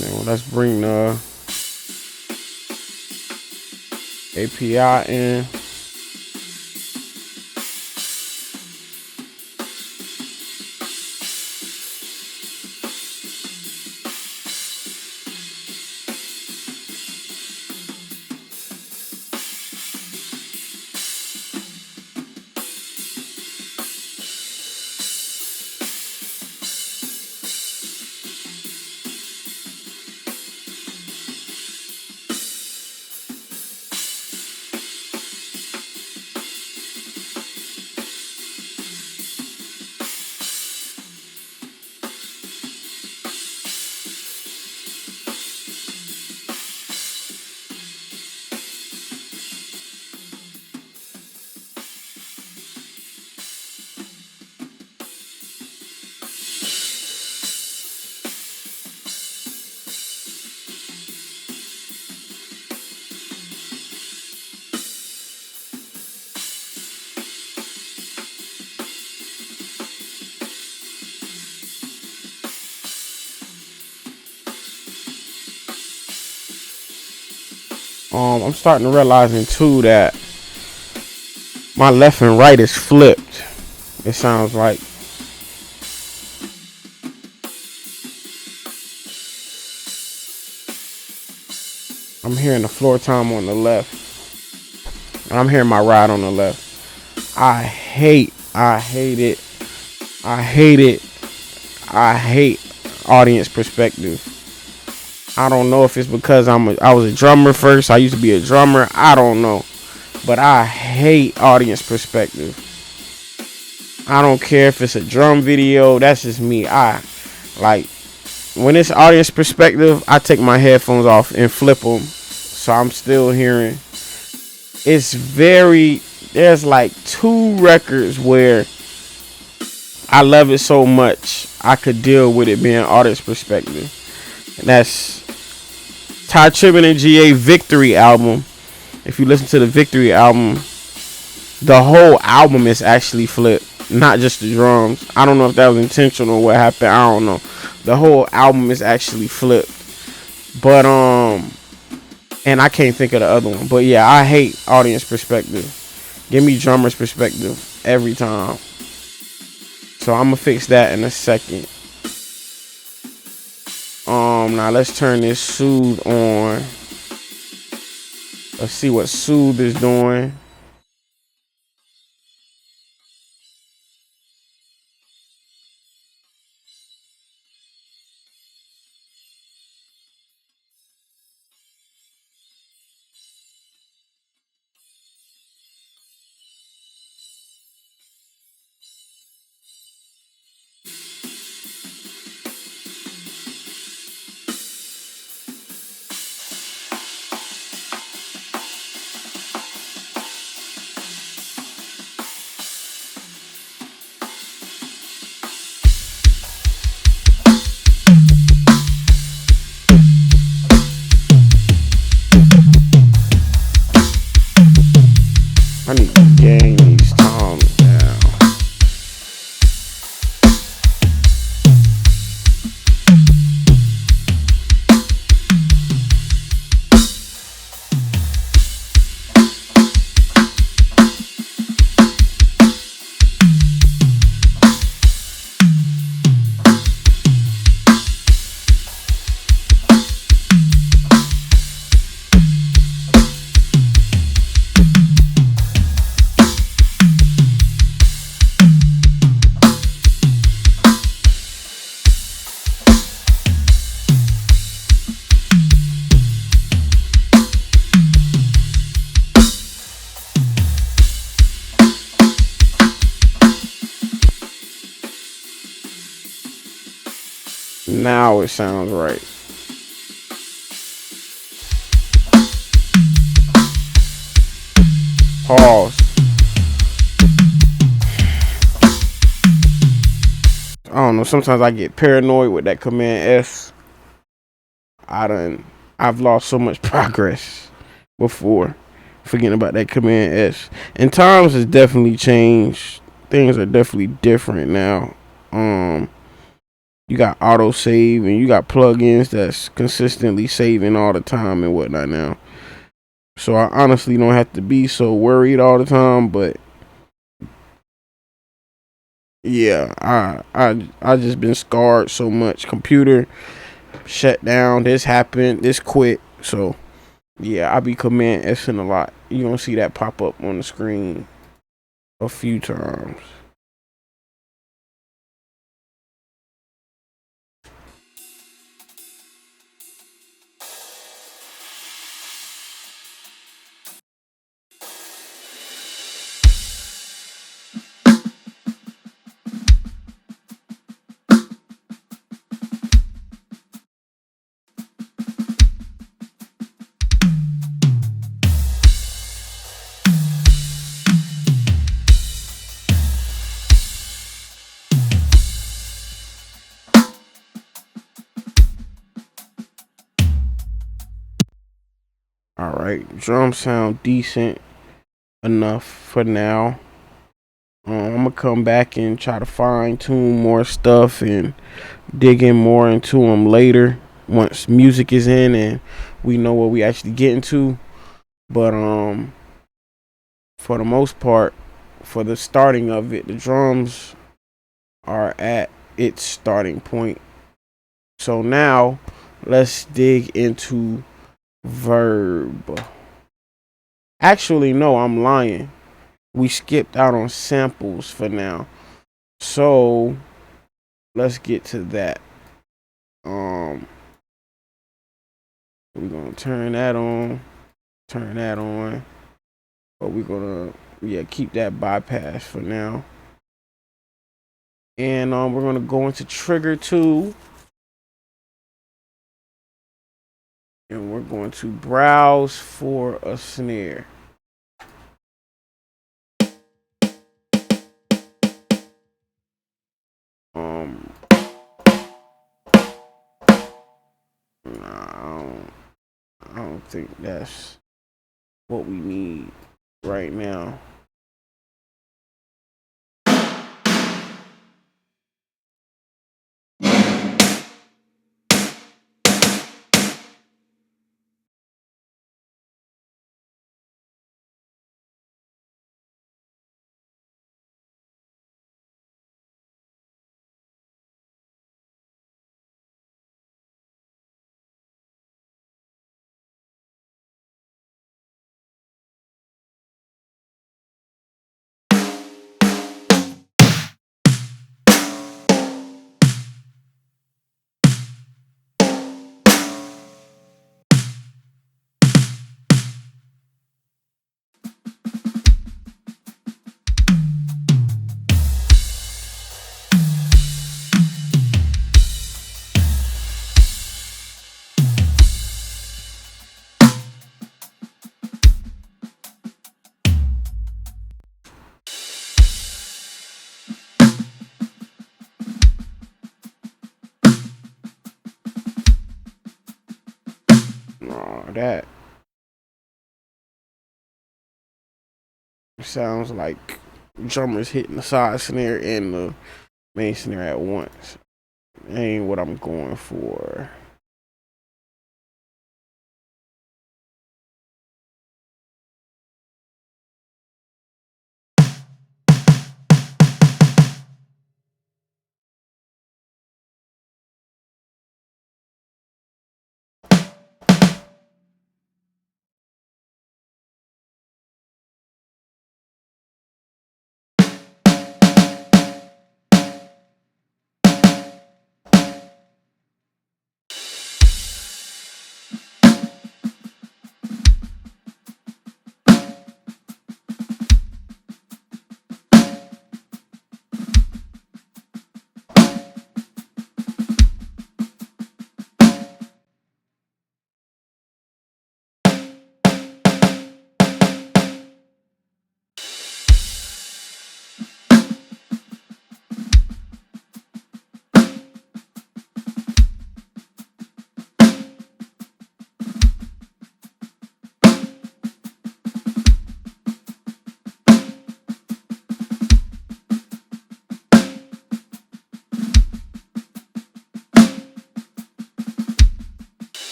Now let's bring the API in. I'm starting to realizing too that My left and right is flipped. It sounds like. I'm hearing the floor tom on the left. And I'm hearing my ride on the left. I hate it. I hate audience perspective. I don't know if it's because I was a drummer first. I used to be a drummer. I don't know. But I hate audience perspective. I don't care if it's a drum video. That's just me. Like, when it's audience perspective, I take my headphones off and flip them. So I'm still hearing. There's like 2 records where I love it so much I could deal with it being audience perspective. And that's Ty Tribbett and GA Victory album. If you listen to the Victory album, the whole album is actually flipped, not just the drums. I don't know if that was intentional or what happened. I don't know. The whole album is actually flipped. But and I can't think of the other one. But yeah, I hate audience perspective. Give me drummer's perspective every time. So I'm gonna fix that in a second. Now let's turn this Soothe on. Let's see what Soothe is doing. I need to gain these toms down. Now it sounds right. Pause. I don't know. Sometimes I get paranoid with that Command S. I've lost so much progress before forgetting about that Command S. And times has definitely changed. Things are definitely different now. You got auto save and you got plugins that's consistently saving all the time and whatnot now. So I honestly don't have to be so worried all the time, but yeah, I just been scarred so much. Computer shut down, this happened, this quit. So yeah, I be Command S-ing a lot. You gonna see that pop up on the screen a few times. Alright, drums sound decent enough for now. I'm gonna come back and try to fine tune more stuff and dig in more into them later once music is in and we know what we actually get into. But for the most part, for the starting of it. The drums are at its starting point. So now let's dig into verb. Actually, no, I'm lying. We skipped out on samples for now. So let's get to that. We're gonna turn that on, but we're gonna keep that bypass for now. And we're gonna go into trigger 2. And we're going to browse for a snare. I don't think that's what we need right now. That sounds like drummers hitting the side snare and the main snare at once. That ain't what I'm going for.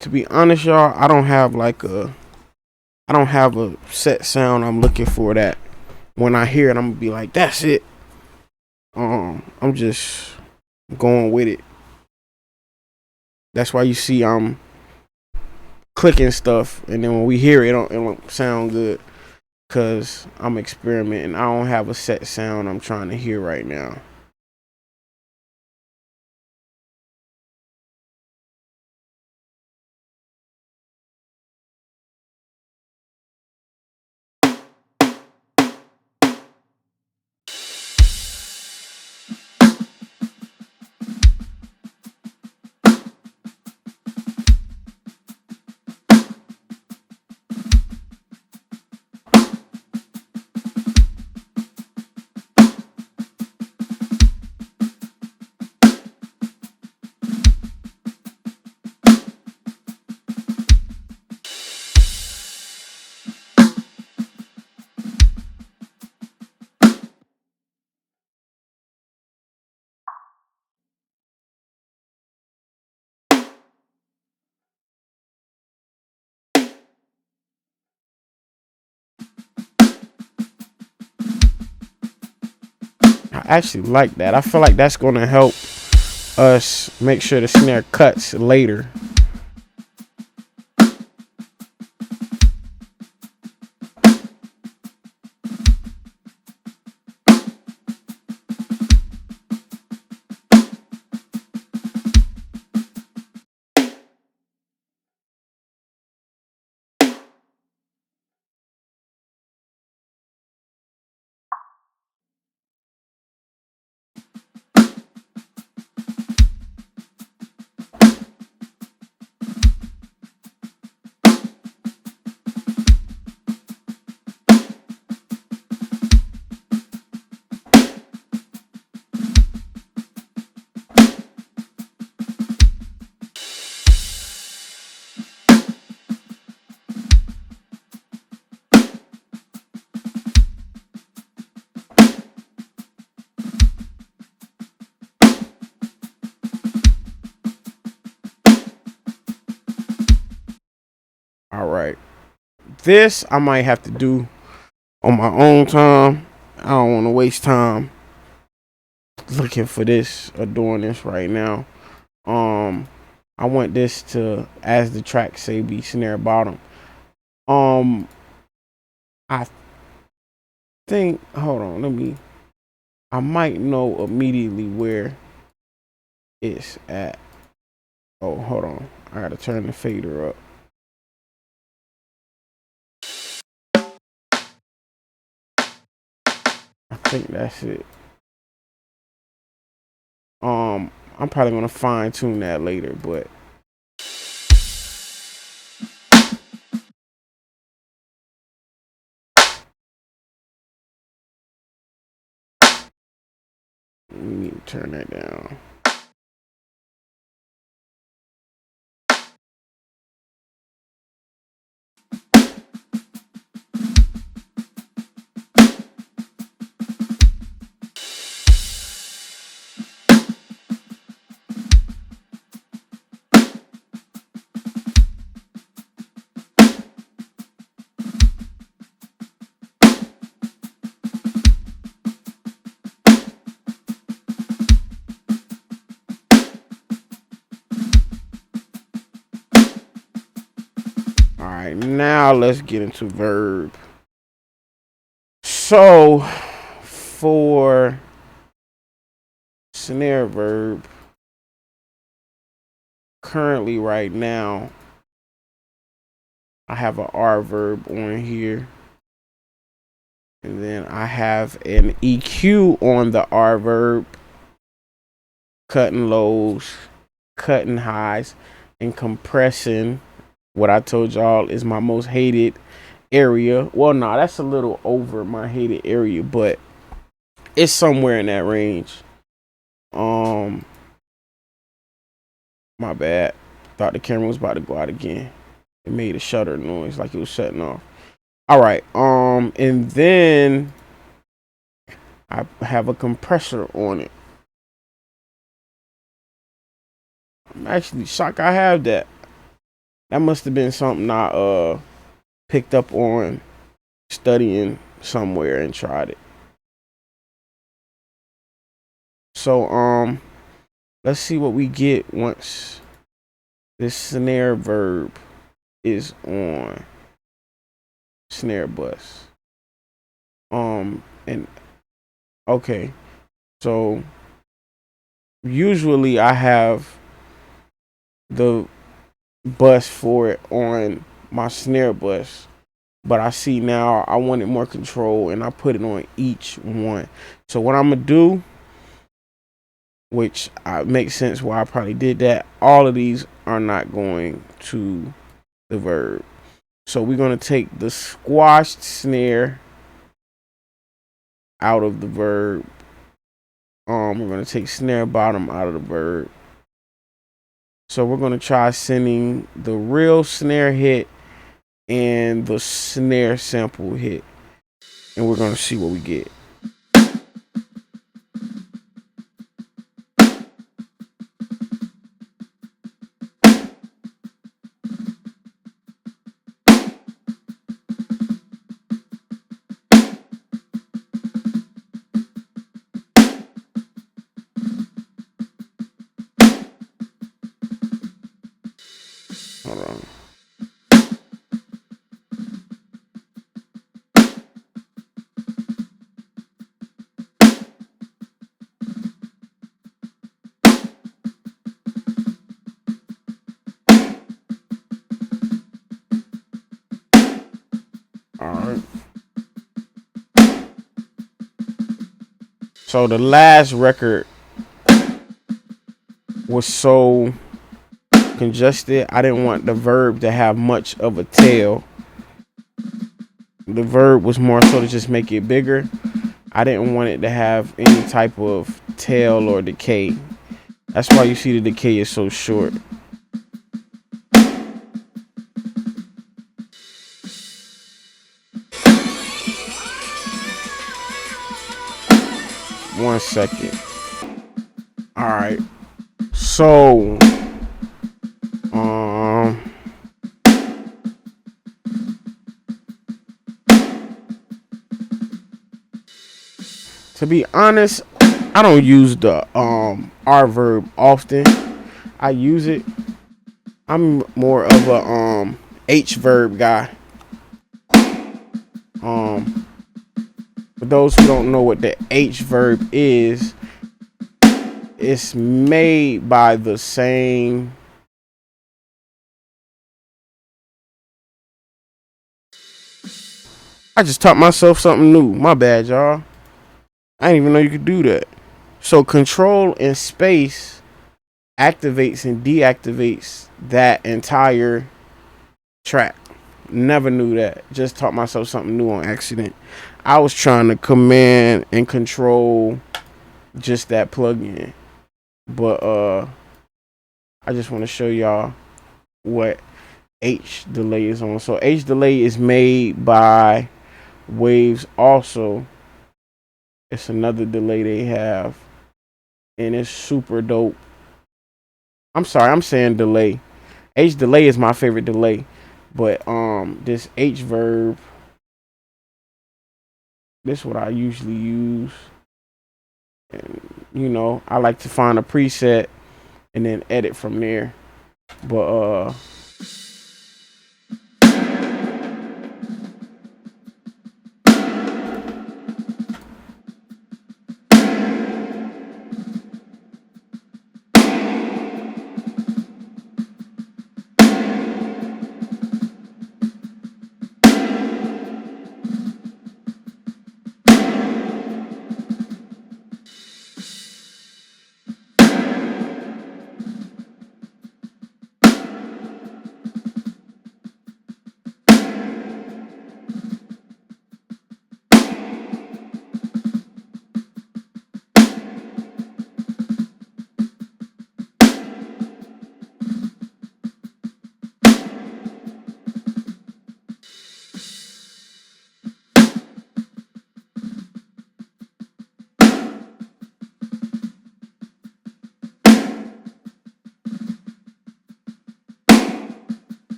To be honest, y'all, I don't have a set sound I'm looking for that when I hear it I'm gonna be like, that's it. I'm just going with it. That's why you see I'm clicking stuff, and then when we hear it, it don't sound good because I'm experimenting. I don't have a set sound I'm trying to hear right now. actually like that. I feel like that's going to help us make sure the snare cuts later. All right. This I might have to do on my own time. I don't want to waste time looking for this or doing this right now. I want this to, as the track say, be snare bottom. I think, hold on, I might know immediately where it's at. Oh, hold on. I gotta turn the fader up. I think that's it. I'm probably gonna fine tune that later, but we need to turn that down. All right, now let's get into verb. So for snare verb, currently right now, I have an R verb on here. And then I have an EQ on the R verb, cutting lows, cutting highs, and compressing. What I told y'all is my most hated area. Well, no, that's a little over my hated area, but it's somewhere in that range. My bad. Thought the camera was about to go out again. It made a shutter noise like it was shutting off. All right. And then I have a compressor on it. I'm actually shocked I have that. That must have been something I picked up on studying somewhere and tried it. So let's see what we get once this snare verb is on snare bus. And okay, so usually I have the bus for it on my snare bus, but I see now I wanted more control and I put it on each one. So what I'm gonna do, which makes sense why I probably did that, all of these are not going to the verb. So we're gonna take the squashed snare out of the verb. We're gonna take snare bottom out of the verb. So we're gonna try sending the real snare hit and the snare sample hit, and we're gonna see what we get. All right. So the last record was so congested. I didn't want the verb to have much of a tail. The verb was more so to just make it bigger. I didn't want it to have any type of tail or decay. That's why you see the decay is so short. One second. All right. So, to be honest, I don't use the R verb often. I use it. I'm more of a H verb guy. For those who don't know what the H verb is, it's made by the same. I just taught myself something new. My bad, y'all. I didn't even know you could do that. So control in space activates and deactivates that entire track. Never knew that. Just taught myself something new on accident. I was trying to command and control just that plugin. But I just want to show y'all what H delay is on. So H delay is made by Waves also. It's another delay they have, and it's super dope. I'm sorry, I'm saying delay. H delay is my favorite delay, but this H verb, this is what I usually use. And you know, I like to find a preset and then edit from there. But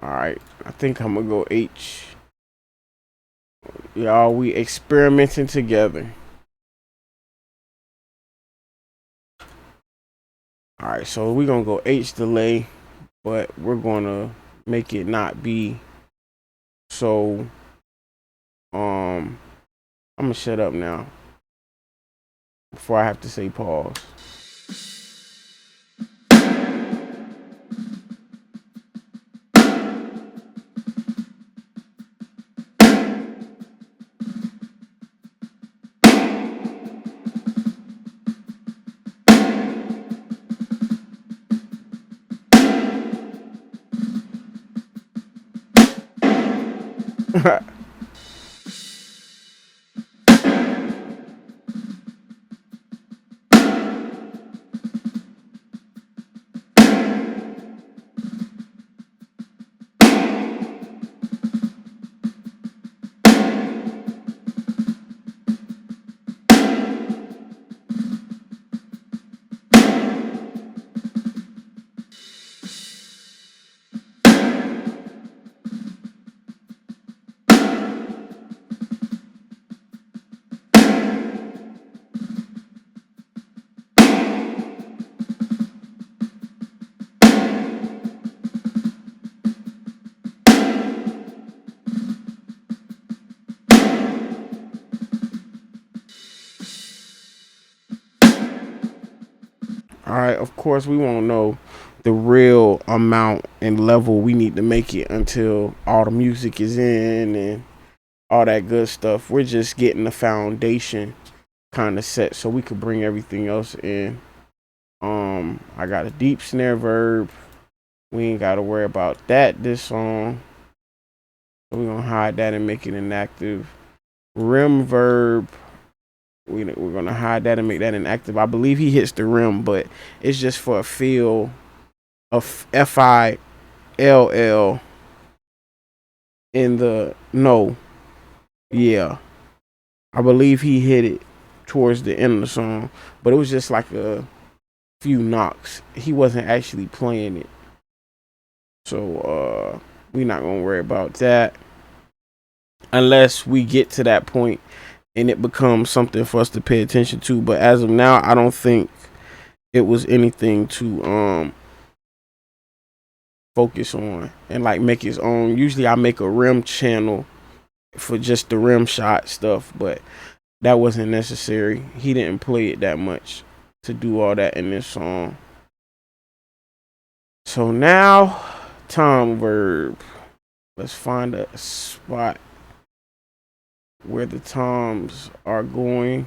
all right, I think I'm gonna go H. Y'all, we experimenting together. All right, so we're gonna go H delay, but we're gonna make it not be so. I'm gonna shut up now before I have to say pause. All right, of course we won't know the real amount and level we need to make it until all the music is in and all that good stuff. We're just getting the foundation kind of set so we could bring everything else in. I got a deep snare verb. We ain't got to worry about that this song. So we're gonna hide that and make it inactive. Rim verb. We're gonna hide that and make that inactive. I believe he hits the rim, but it's just for a feel of FILL in the no. Yeah. I believe he hit it towards the end of the song, but it was just like a few knocks. He wasn't actually playing it. So we're not gonna worry about that unless we get to that point and it becomes something for us to pay attention to. But as of now, I don't think it was anything to focus on and like make his own. Usually I make a rim channel for just the rim shot stuff, but that wasn't necessary. He didn't play it that much to do all that in this song. So now, tom verb. Let's find a spot where the toms are going.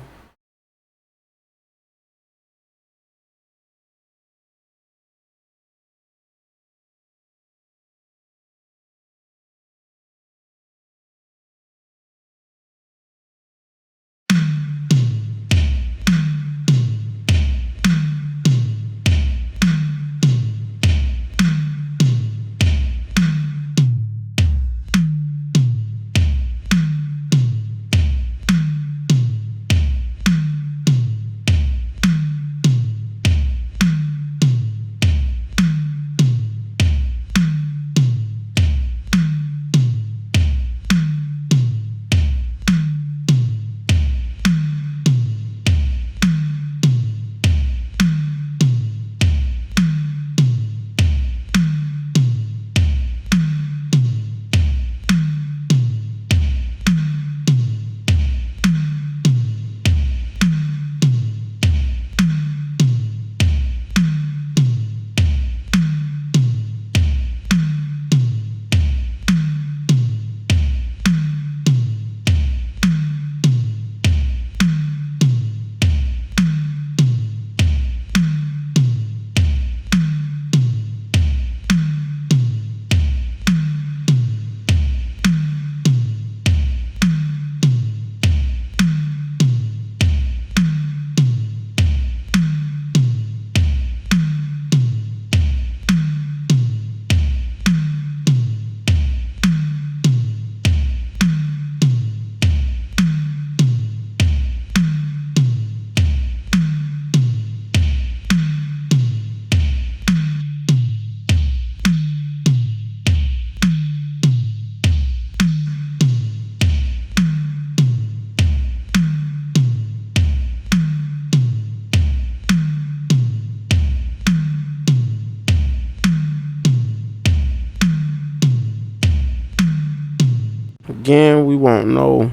Again, we won't know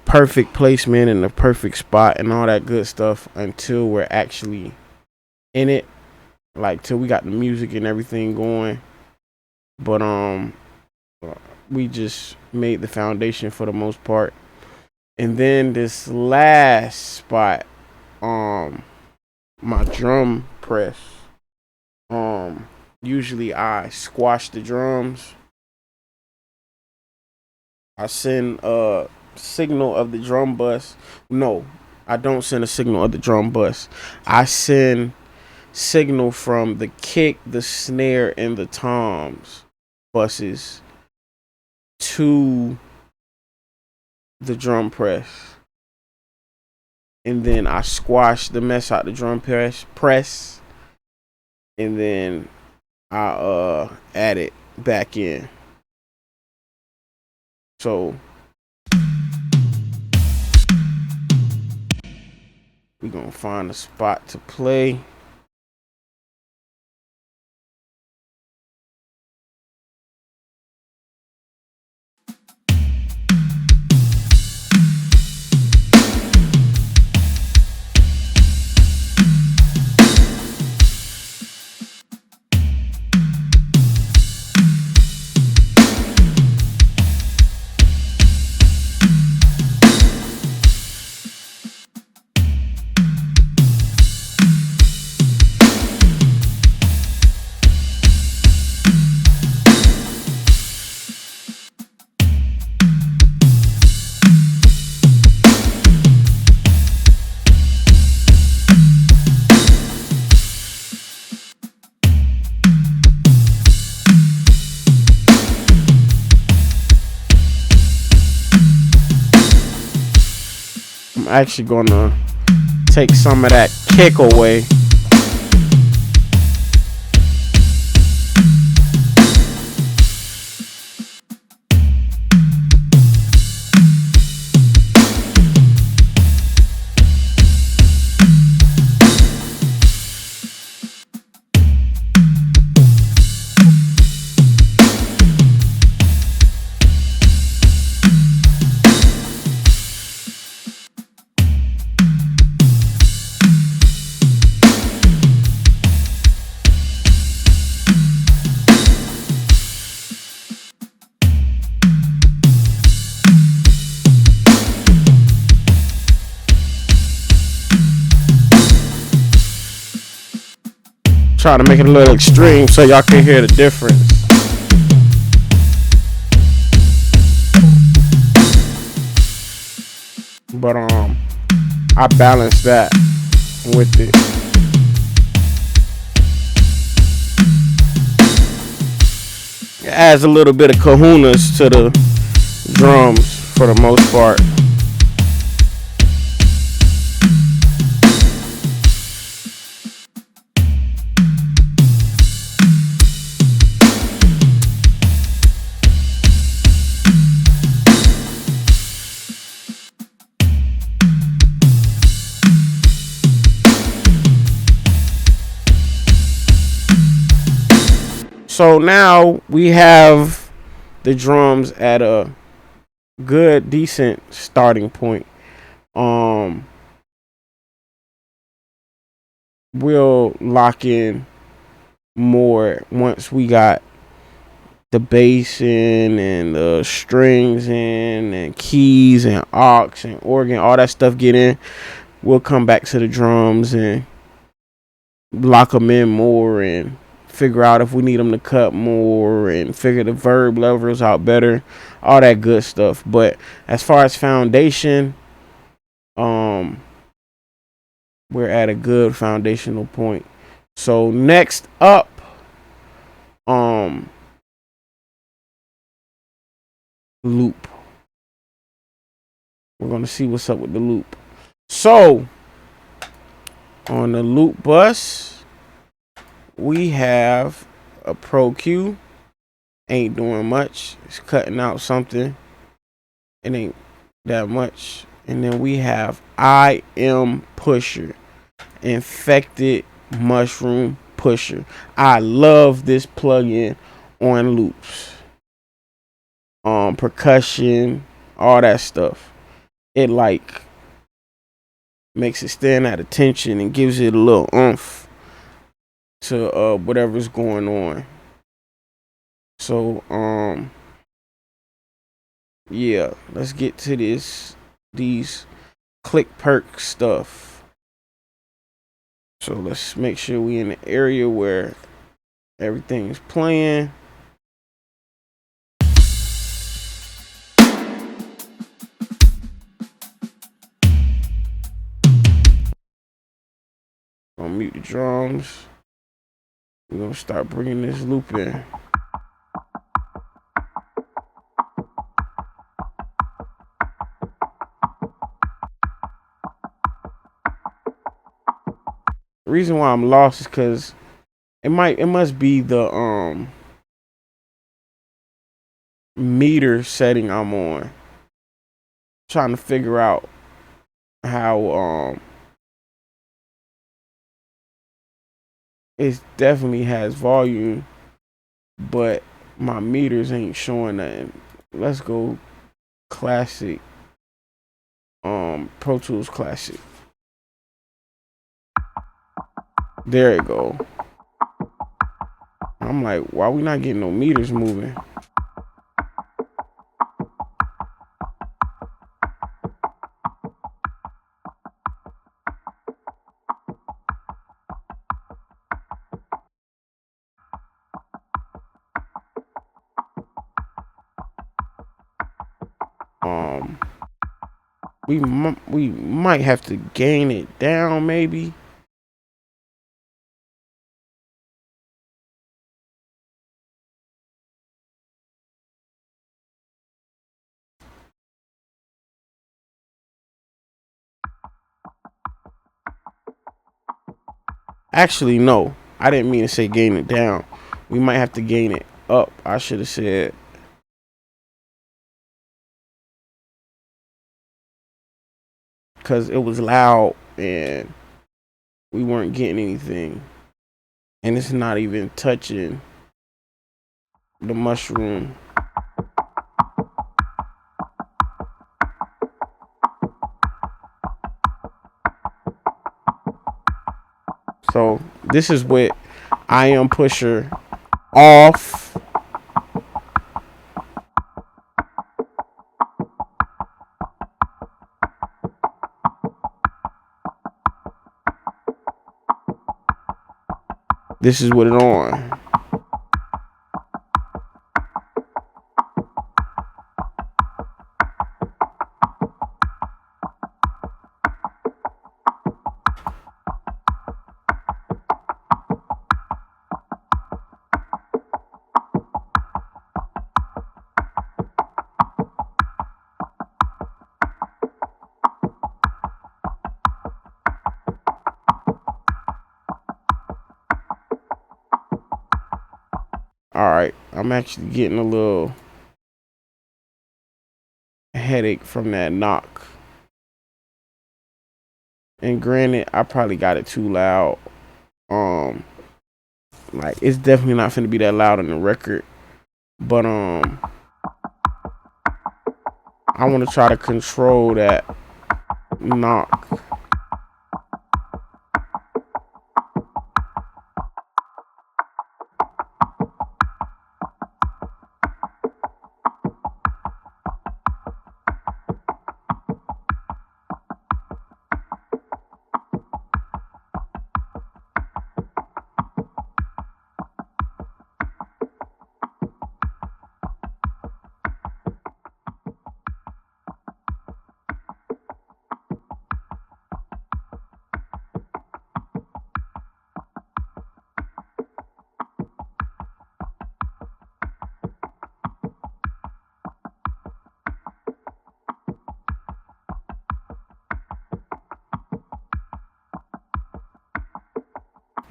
perfect placement and the perfect spot and all that good stuff until we're actually in it, like till we got the music and everything going. But we just made the foundation for the most part. And then this last spot, my drum press, usually I squash the drums. I send a signal of the drum bus. No, I don't send a signal of the drum bus. I send signal from the kick, the snare, and the toms buses to the drum press. And then I squash the mess out the drum press. And then I add it back in. So we're gonna find a spot to play. actually gonna take some of that kick away. Try to make it a little extreme so y'all can hear the difference. But I balance that with it. It adds a little bit of kahunas to the drums for the most part. So now we have the drums at a good, decent starting point. We'll lock in more once we got the bass in and the strings in and keys and aux and organ, all that stuff get in. We'll come back to the drums and lock them in more and figure out if we need them to cut more and figure the verb levels out better, all that good stuff. But as far as foundation, we're at a good foundational point. So next up, loop. We're gonna see what's up with the loop. So on the loop bus, we have a Pro Q. Ain't doing much. It's cutting out something. It ain't that much. And then we have I Am Pusher, Infected Mushroom Pusher. I love this plugin on loops, percussion, all that stuff. It like makes it stand at attention and gives it a little oomph to whatever's going on. So yeah, let's get to these click perk stuff. So let's make sure we in the area where everything's playing. Gonna mute the drums. We're gonna start bringing this loop in. The reason why I'm lost is because it must be the meter setting I'm on. Trying to figure out how it definitely has volume, but my meters ain't showing nothing. Let's go classic, Pro Tools Classic. There it go. I'm like, why we not getting no meters moving? We might have to gain it down, maybe. Actually, no, I didn't mean to say gain it down. We might have to gain it up. I should have said, because it was loud and we weren't getting anything, and it's not even touching the mushroom. So this is with I am pusher off. This is with it on. All right, I'm actually getting a little headache from that knock. And granted, I probably got it too loud. Like it's definitely not finna be that loud on the record. But I want to try to control that knock.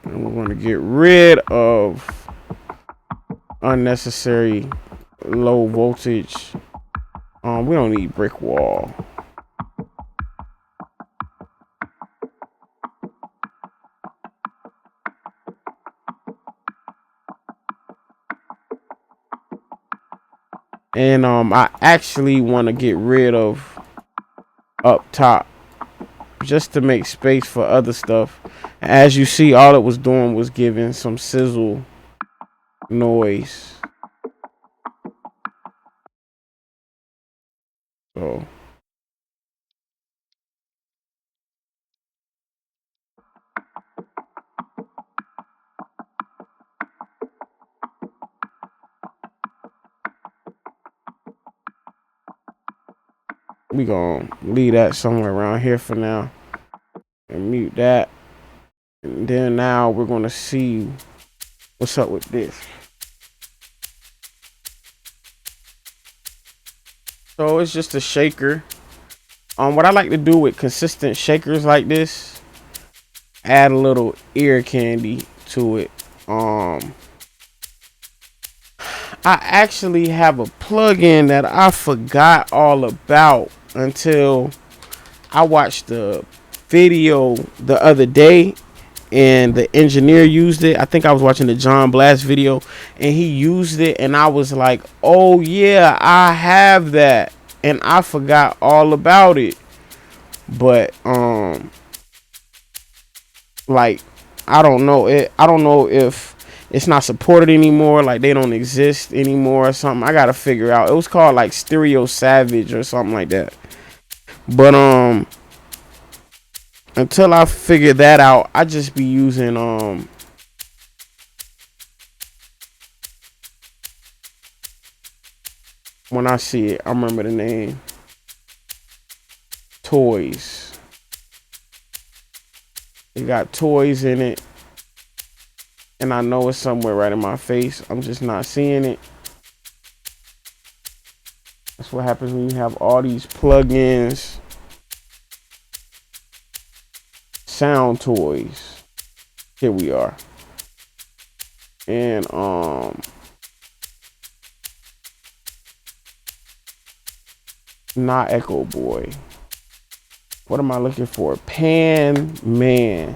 And we're going to get rid of unnecessary low voltage. We don't need brick wall. And I actually want to get rid of up top just to make space for other stuff. As you see, all it was doing was giving some sizzle noise. So we gonna leave that somewhere around here for now and mute that. And then now we're gonna see what's up with this. So it's just a shaker. What I like to do with consistent shakers like this, add a little ear candy to it. I actually have a plugin that I forgot all about until I watched the video the other day and the engineer used it. I think I was watching the John Blast video and he used it and I was like, oh yeah, I have that and I forgot all about it. But like I don't know if it's not supported anymore, like they don't exist anymore or something. I gotta figure out. It was called like Stereo Savage or something like that. But until I figure that out, I just be using when I see it, I remember the name. Toys. It got toys in it. And I know it's somewhere right in my face. I'm just not seeing it. That's what happens when you have all these plugins. Sound toys. Here we are. And not Echo Boy. What am I looking for? Pan Man.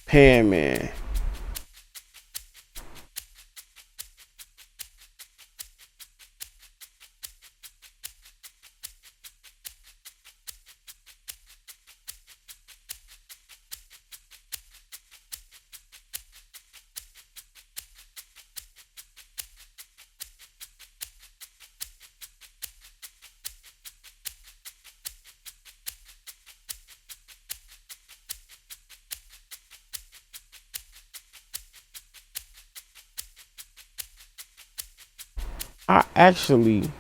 Pan Man. I actually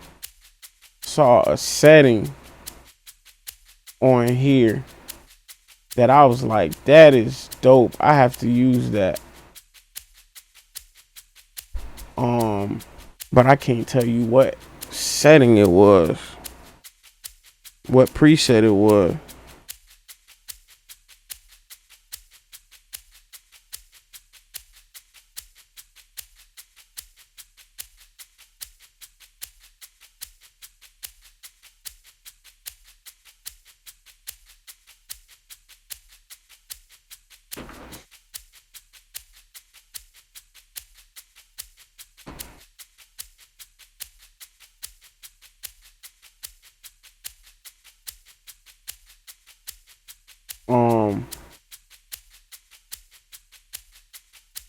saw a setting on here that I was like, that is dope. I have to use that. But I can't tell you what setting it was, what preset it was.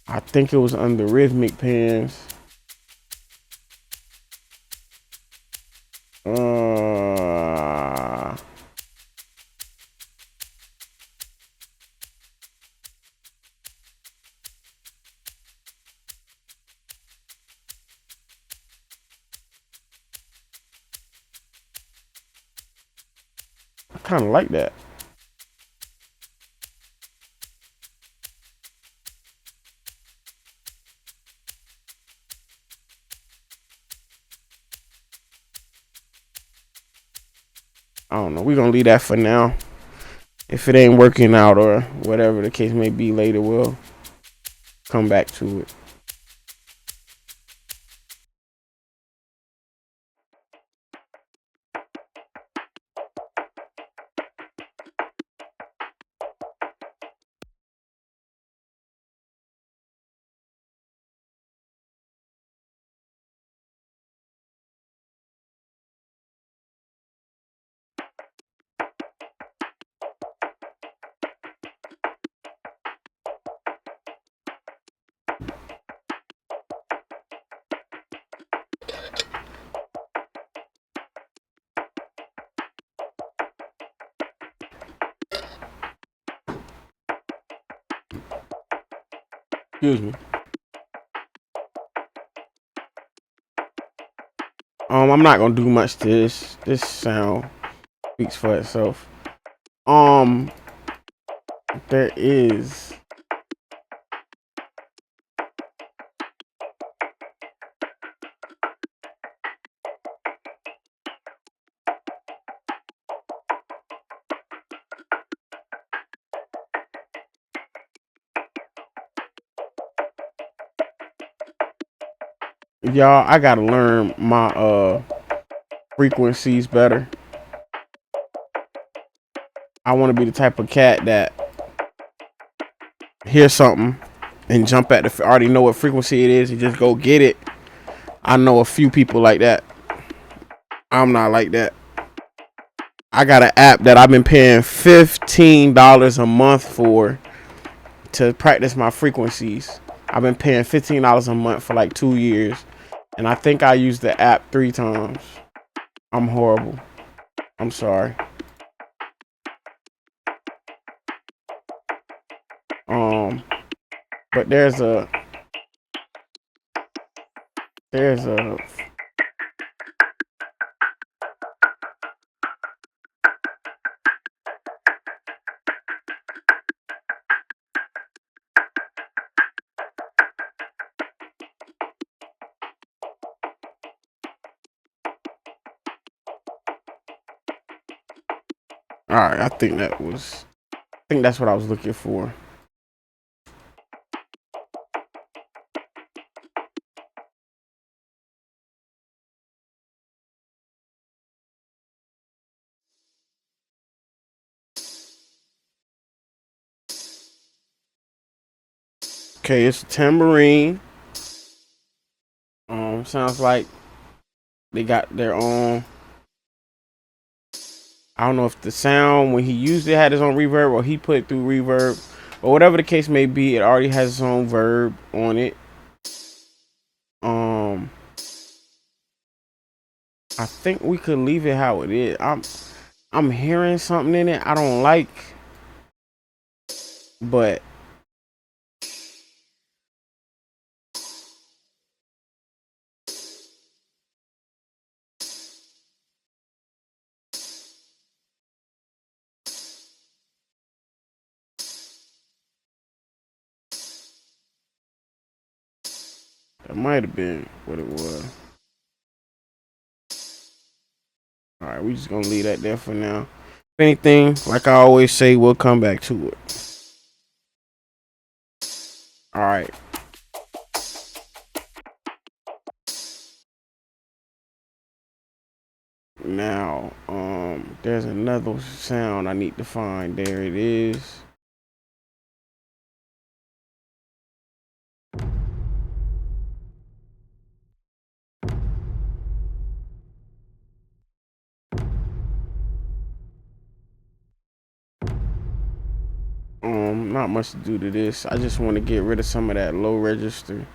I think it was under rhythmic pans. I kind of like that. I don't know. We're going to leave that for now. If it ain't working out or whatever the case may be later, we'll come back to it. Excuse me. I'm not gonna do much to this. This sound speaks for itself. There is y'all. I gotta learn my frequencies better. I want to be the type of cat that hear something and jump at the already know what frequency it is and just go get it. I know a few people like that. I'm not like that. I got an app that I've been paying $15 a month for to practice my frequencies. I've been paying $15 a month for like 2 years, and I think I used the app 3 times. I'm horrible. I'm sorry. But there's a all right. I think that's what I was looking for. Okay, it's a tambourine. Sounds like they got their own. I don't know if the sound when he used it had his own reverb or he put it through reverb, but whatever the case may be, it already has its own verb on it. I think we could leave it how it is. I'm hearing something in it I don't like, but that might have been what it was. All right, we just gonna leave that there for now. If anything, like I always say, we'll come back to it. All right. Now, there's another sound I need to find. There it is. Not much to do to this. I just want to get rid of some of that low register.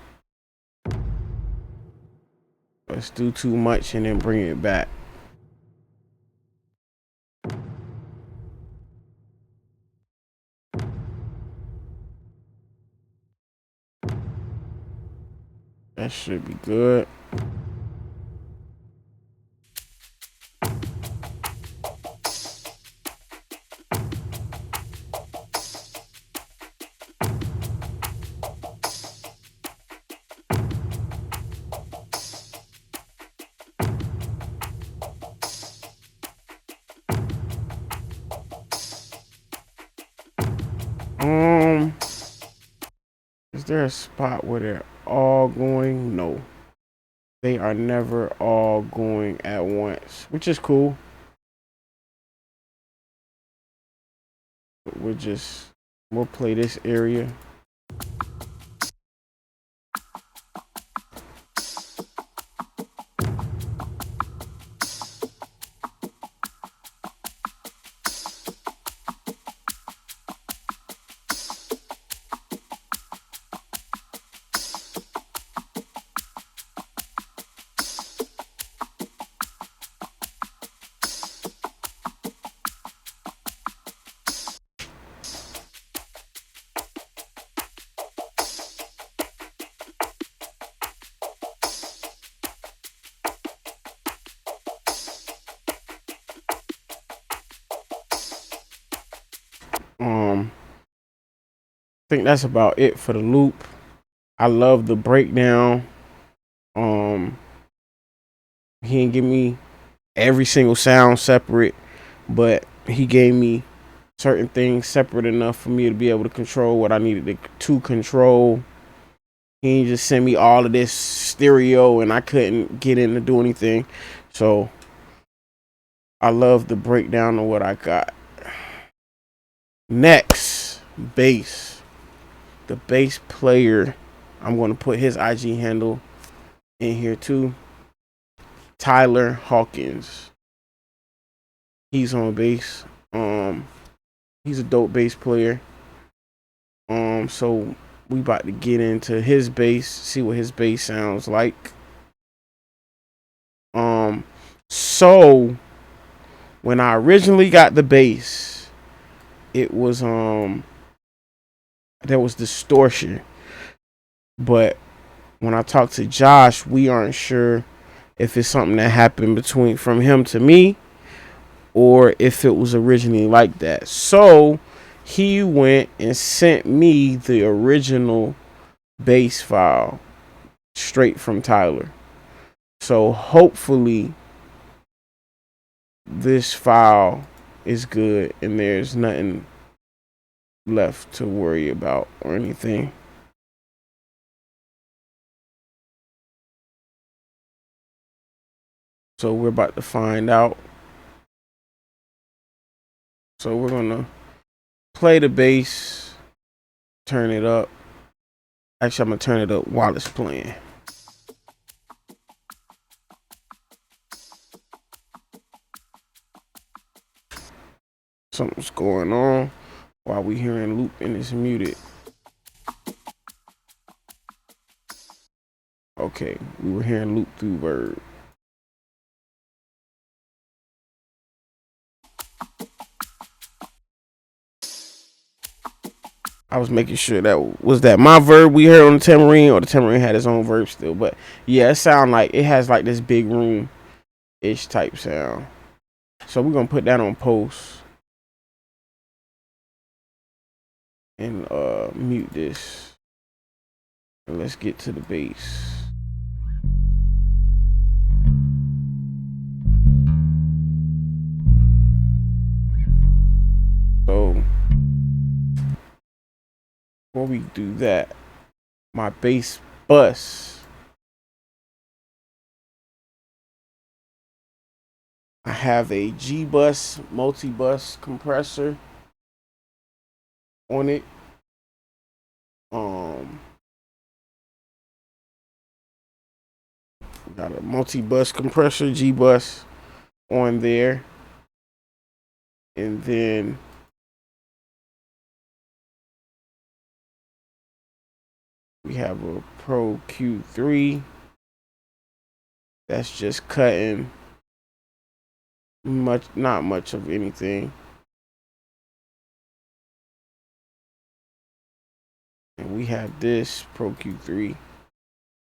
Let's do too much and then bring it back. That should be good. Is there a spot where they're all going? No. They are never all going at once, which is cool. But we'll play this area. I think that's about it for the loop. I love the breakdown. He didn't give me every single sound separate, but he gave me certain things separate enough for me to be able to control what I needed to control. He didn't just send me all of this stereo and I couldn't get in to do anything. So I love the breakdown of what I got. Next, bass. The bass player, I'm going to put his IG handle in here too. Tyler Hawkins. He's on bass. He's a dope bass player. So we about to get into his bass, see what his bass sounds like. So when I originally got the bass, it was there was distortion. But when I talked to Josh, we aren't sure if it's something that happened from him to me or if it was originally like that. So he went and sent me the original bass file straight from Tyler. So hopefully this file is good and there's nothing left to worry about or anything. So we're about to find out. So we're gonna play the bass, turn it up, Actually, I'm gonna turn it up while it's playing. Something's going on while we hearing loop and it's muted. Okay, we were hearing loop through verb. I was making sure that my verb we heard on the tambourine, or the tambourine had its own verb still. But yeah, it sound like it has like this big room-ish type sound. So we're gonna put that on post and mute this. And let's get to the bass. So before we do that, my bass bus, I have a G bus multi-bus compressor on it. Got a multi-bus compressor G bus on there, and then we have a Pro Q3 that's just cutting not much of anything. And we have this Pro Q3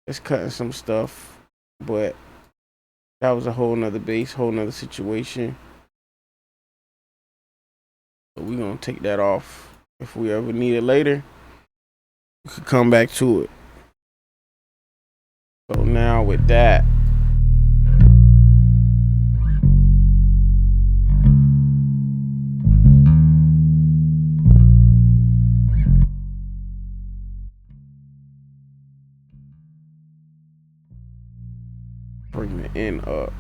that's cutting some stuff, but that was a whole nother bass, whole nother situation. So we're gonna take that off. If we ever need it later, we could come back to it. So now with that, bring the end up.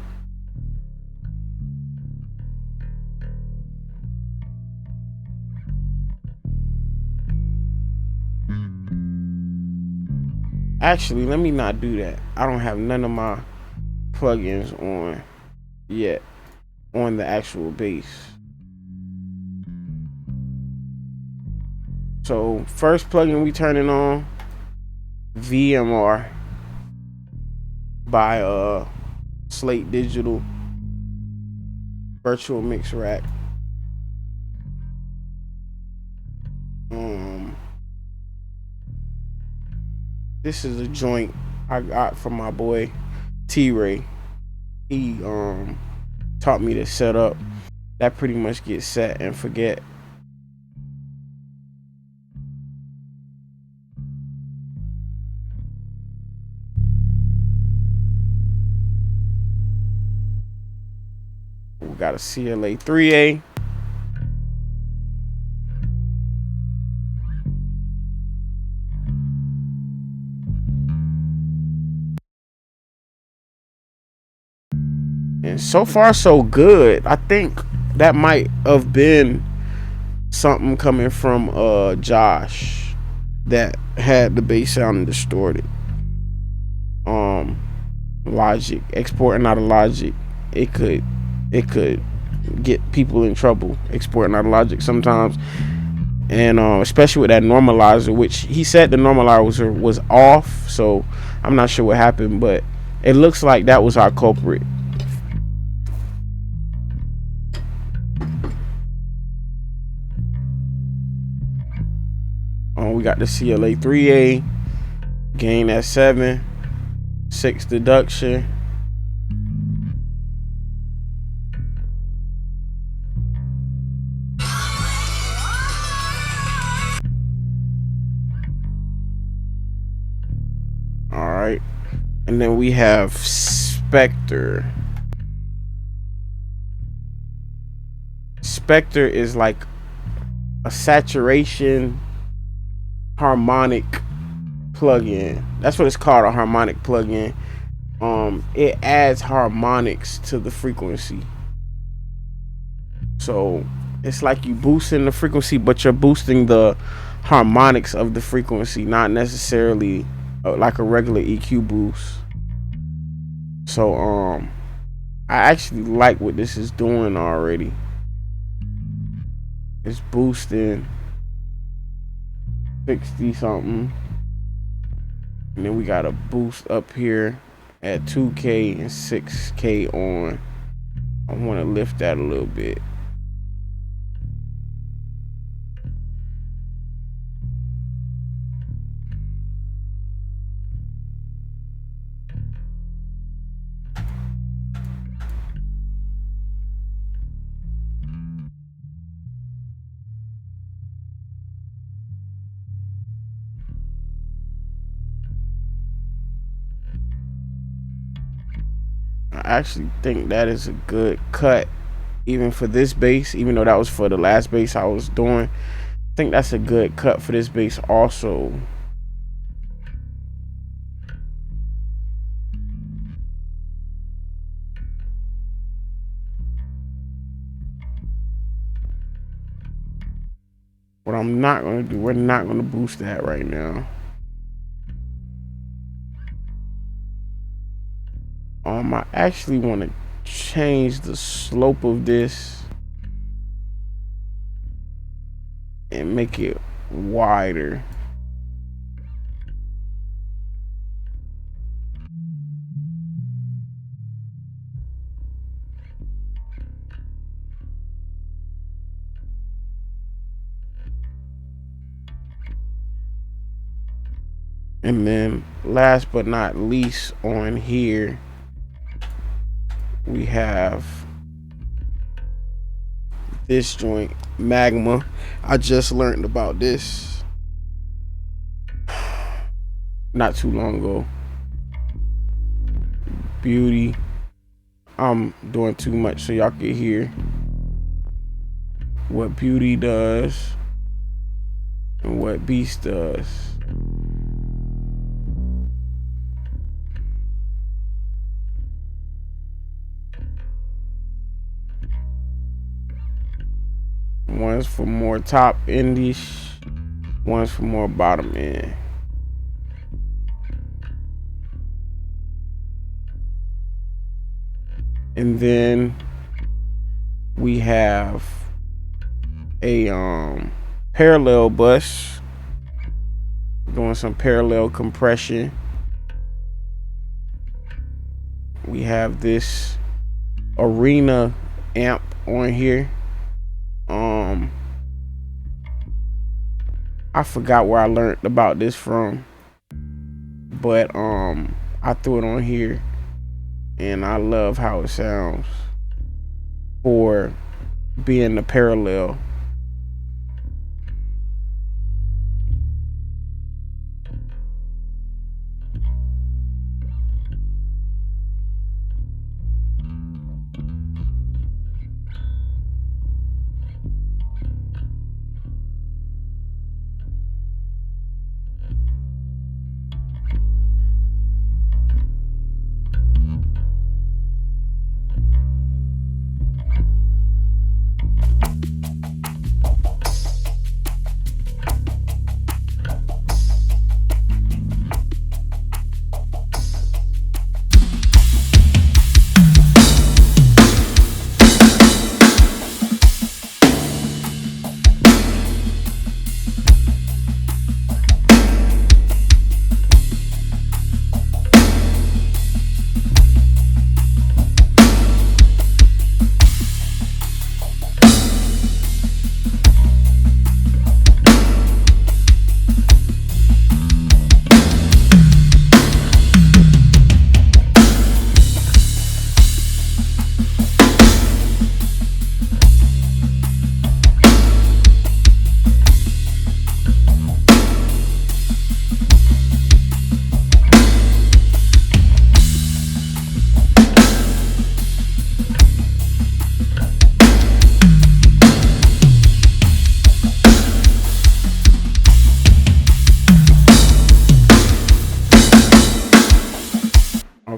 Actually, let me not do that. I don't have none of my plugins on yet on the actual bass. So first plugin we turning on, VMR by Slate Digital Virtual Mix Rack. This is a joint I got from my boy T-Ray. He taught me to set up. That pretty much gets set and forget. We got a CLA 3A. And so far so good. I think that might have been something coming from Josh that had the bass sounding distorted. Logic, exporting out of Logic, it could get people in trouble exporting out of Logic sometimes. And especially with that normalizer, which he said the normalizer was off, so I'm not sure what happened, but it looks like that was our culprit. We got the CLA 3A, gain at 7, 6 deduction. All right, and then we have Spectre. Spectre is like a saturation harmonic plugin. That's what it's called, a harmonic plugin. It adds harmonics to the frequency, so it's like you boosting the frequency, but you're boosting the harmonics of the frequency, not necessarily like a regular EQ boost. So I actually like what this is doing already. It's boosting 60 something, and then we got a boost up here at 2K and 6K on. I want to lift that a little bit. I actually think that is a good cut, even for this bass, even though that was for the last bass I was doing. I think that's a good cut for this bass also. What I'm not going to do, we're not going to boost that right now. I actually want to change the slope of this and make it wider. And then last but not least, on here we have this joint, Magma. I just learned about this not too long ago. Beauty. I'm doing too much so y'all can hear what Beauty does and what Beast does. One's for more top endish, one's for more bottom end. And then we have a parallel bus doing some parallel compression. We have this arena amp on here. I forgot where I learned about this from, but I threw it on here and I love how it sounds for being the parallel.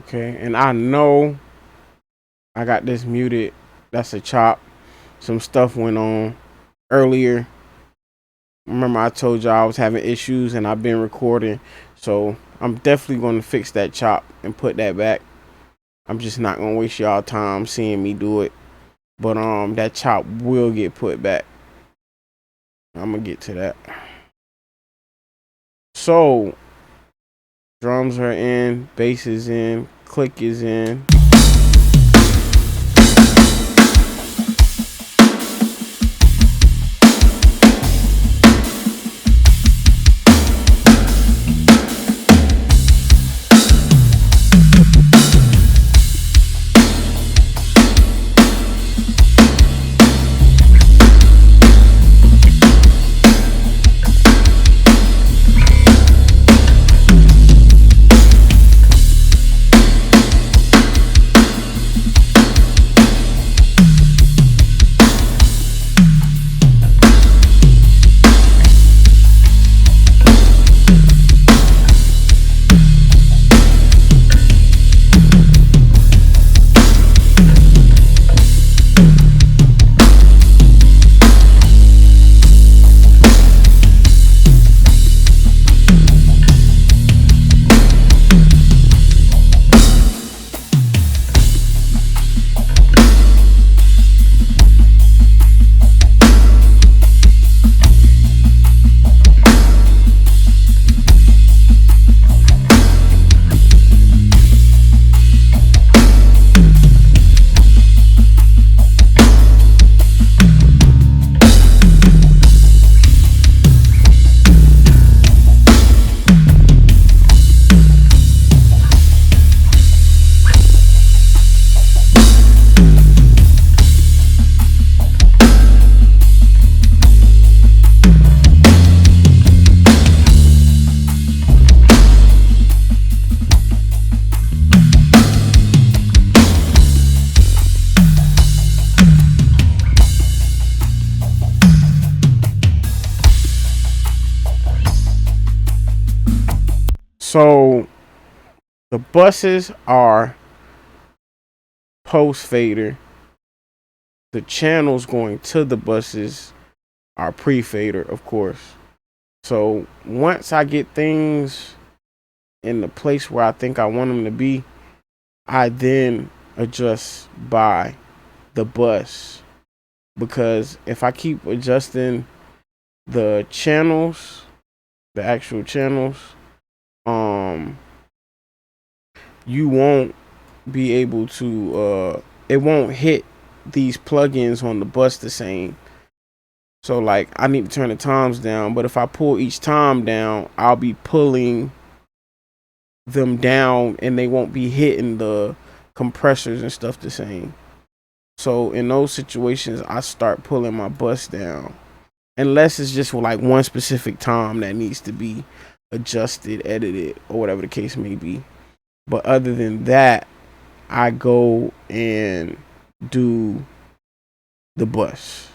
Okay, and I know I got this muted. That's a chop. Some stuff went on earlier Remember I told y'all I was having issues and I've been recording, so I'm definitely going to fix that chop and put that back. I'm just not going to waste y'all time seeing me do it. But that chop will get put back. I'm going to get to that. So drums are in, bass is in, click is in. So the buses are post fader. The channels going to the buses are pre fader, of course. So once I get things in the place where I think I want them to be, I then adjust by the bus. Because if I keep adjusting the channels, the actual channels, you won't be able to it won't hit these plugins on the bus the same. So like I need to turn the toms down, but if I pull each tom down, I'll be pulling them down and they won't be hitting the compressors and stuff the same. So in those situations, I start pulling my bus down, unless it's just like one specific tom that needs to be adjusted, edited, or whatever the case may be. But other than that, I go and do the bus.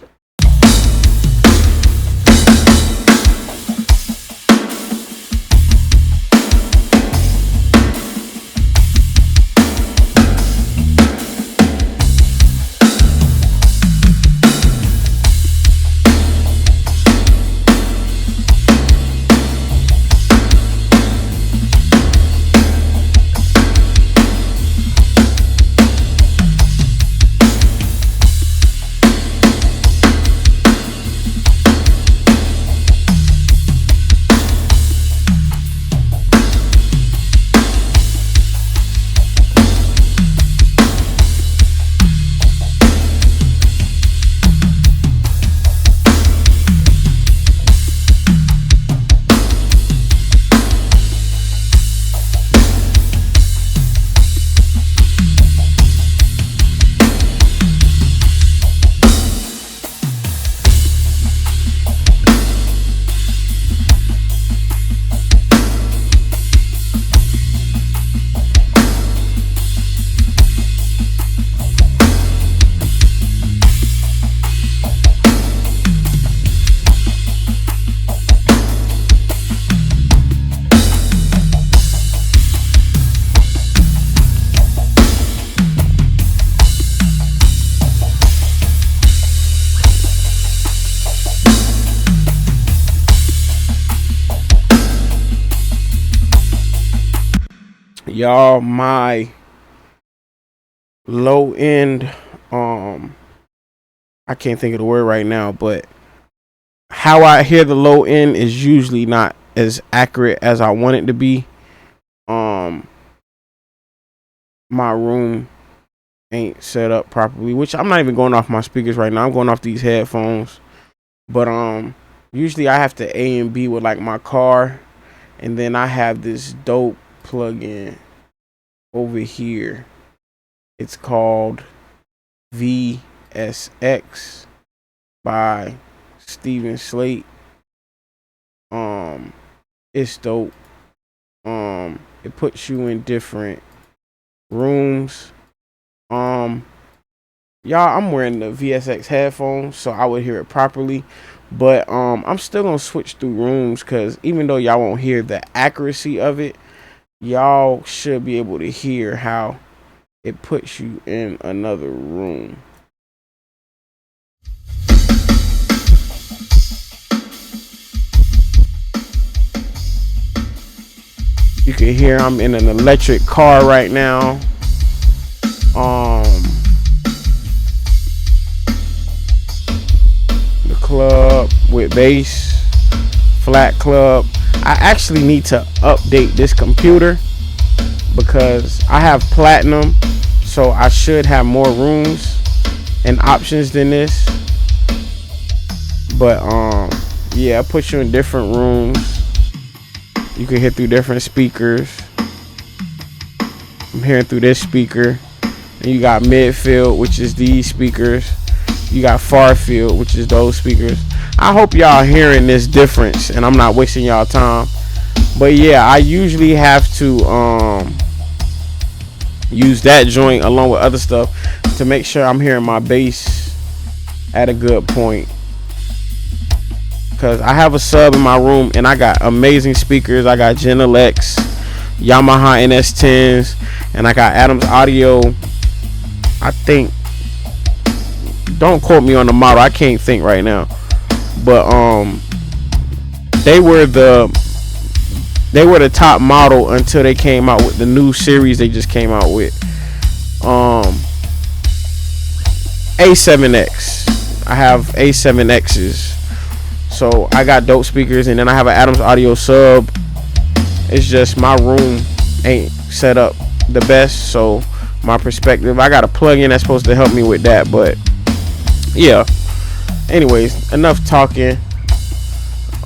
y'all, my low end, I can't think of the word right now, but how I hear the low end is usually not as accurate as I want it to be. My room ain't set up properly, which I'm not even going off my speakers right now. I'm going off these headphones. But usually I have to A and B with like my car, and then I have this dope plug-in over here. It's called VSX by Steven Slate. It's dope. It puts you in different rooms. Y'all, I'm wearing the VSX headphones, so I would hear it properly. But I'm still gonna switch through rooms, because even though y'all won't hear the accuracy of it, y'all should be able to hear how it puts you in another room. You can hear I'm in an electric car right now. The club with bass, flat club. I actually need to update this computer because I have platinum, so I should have more rooms and options than this. But yeah, I put you in different rooms. You can hear through different speakers. I'm hearing through this speaker. And you got midfield, which is these speakers. You got far field, which is those speakers. I hope y'all hearing this difference and I'm not wasting y'all time. But yeah, I usually have to use that joint along with other stuff to make sure I'm hearing my bass at a good point. Because I have a sub in my room and I got amazing speakers. I got Genelex, Yamaha NS10s, and I got Adams Audio. I think, don't quote me on the model, I can't think right now. But they were the top model until they came out with the new series they just came out with. A7X. I have A7Xs. So I got dope speakers, and then I have an Adams Audio sub. It's just my room ain't set up the best, so my perspective, I got a plug-in that's supposed to help me with that. But yeah, anyways, enough talking.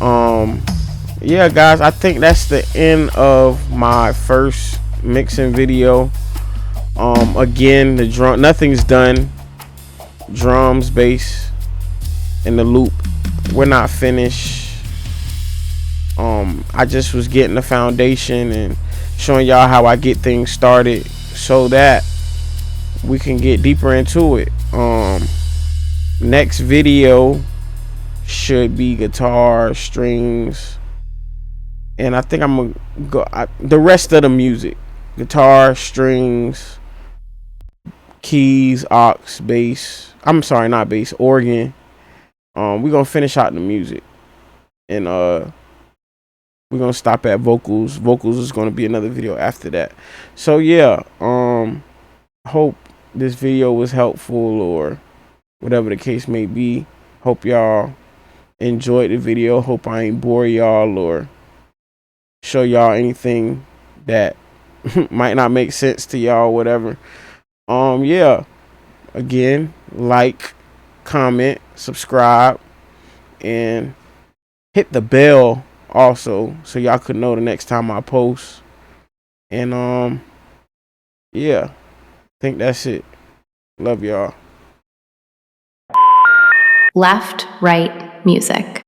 Yeah, guys, I think that's the end of my first mixing video. Again, the drum, nothing's done. Drums, bass, and the loop, we're not finished. I just was getting the foundation and showing y'all how I get things started so that we can get deeper into it. Next video should be guitar, strings, and I think I'm gonna go the rest of the music: guitar, strings, keys, aux, bass. I'm sorry, not bass, organ. We're gonna finish out the music, and we're gonna stop at vocals. Vocals is gonna be another video after that. So yeah, hope this video was helpful, or whatever the case may be. Hope y'all enjoyed the video. Hope I ain't bore y'all or show y'all anything that might not make sense to y'all, whatever. Yeah, again, like, comment, subscribe, and hit the bell also, so y'all could know the next time I post. And yeah, I think that's it. Love y'all.
Left, right, music.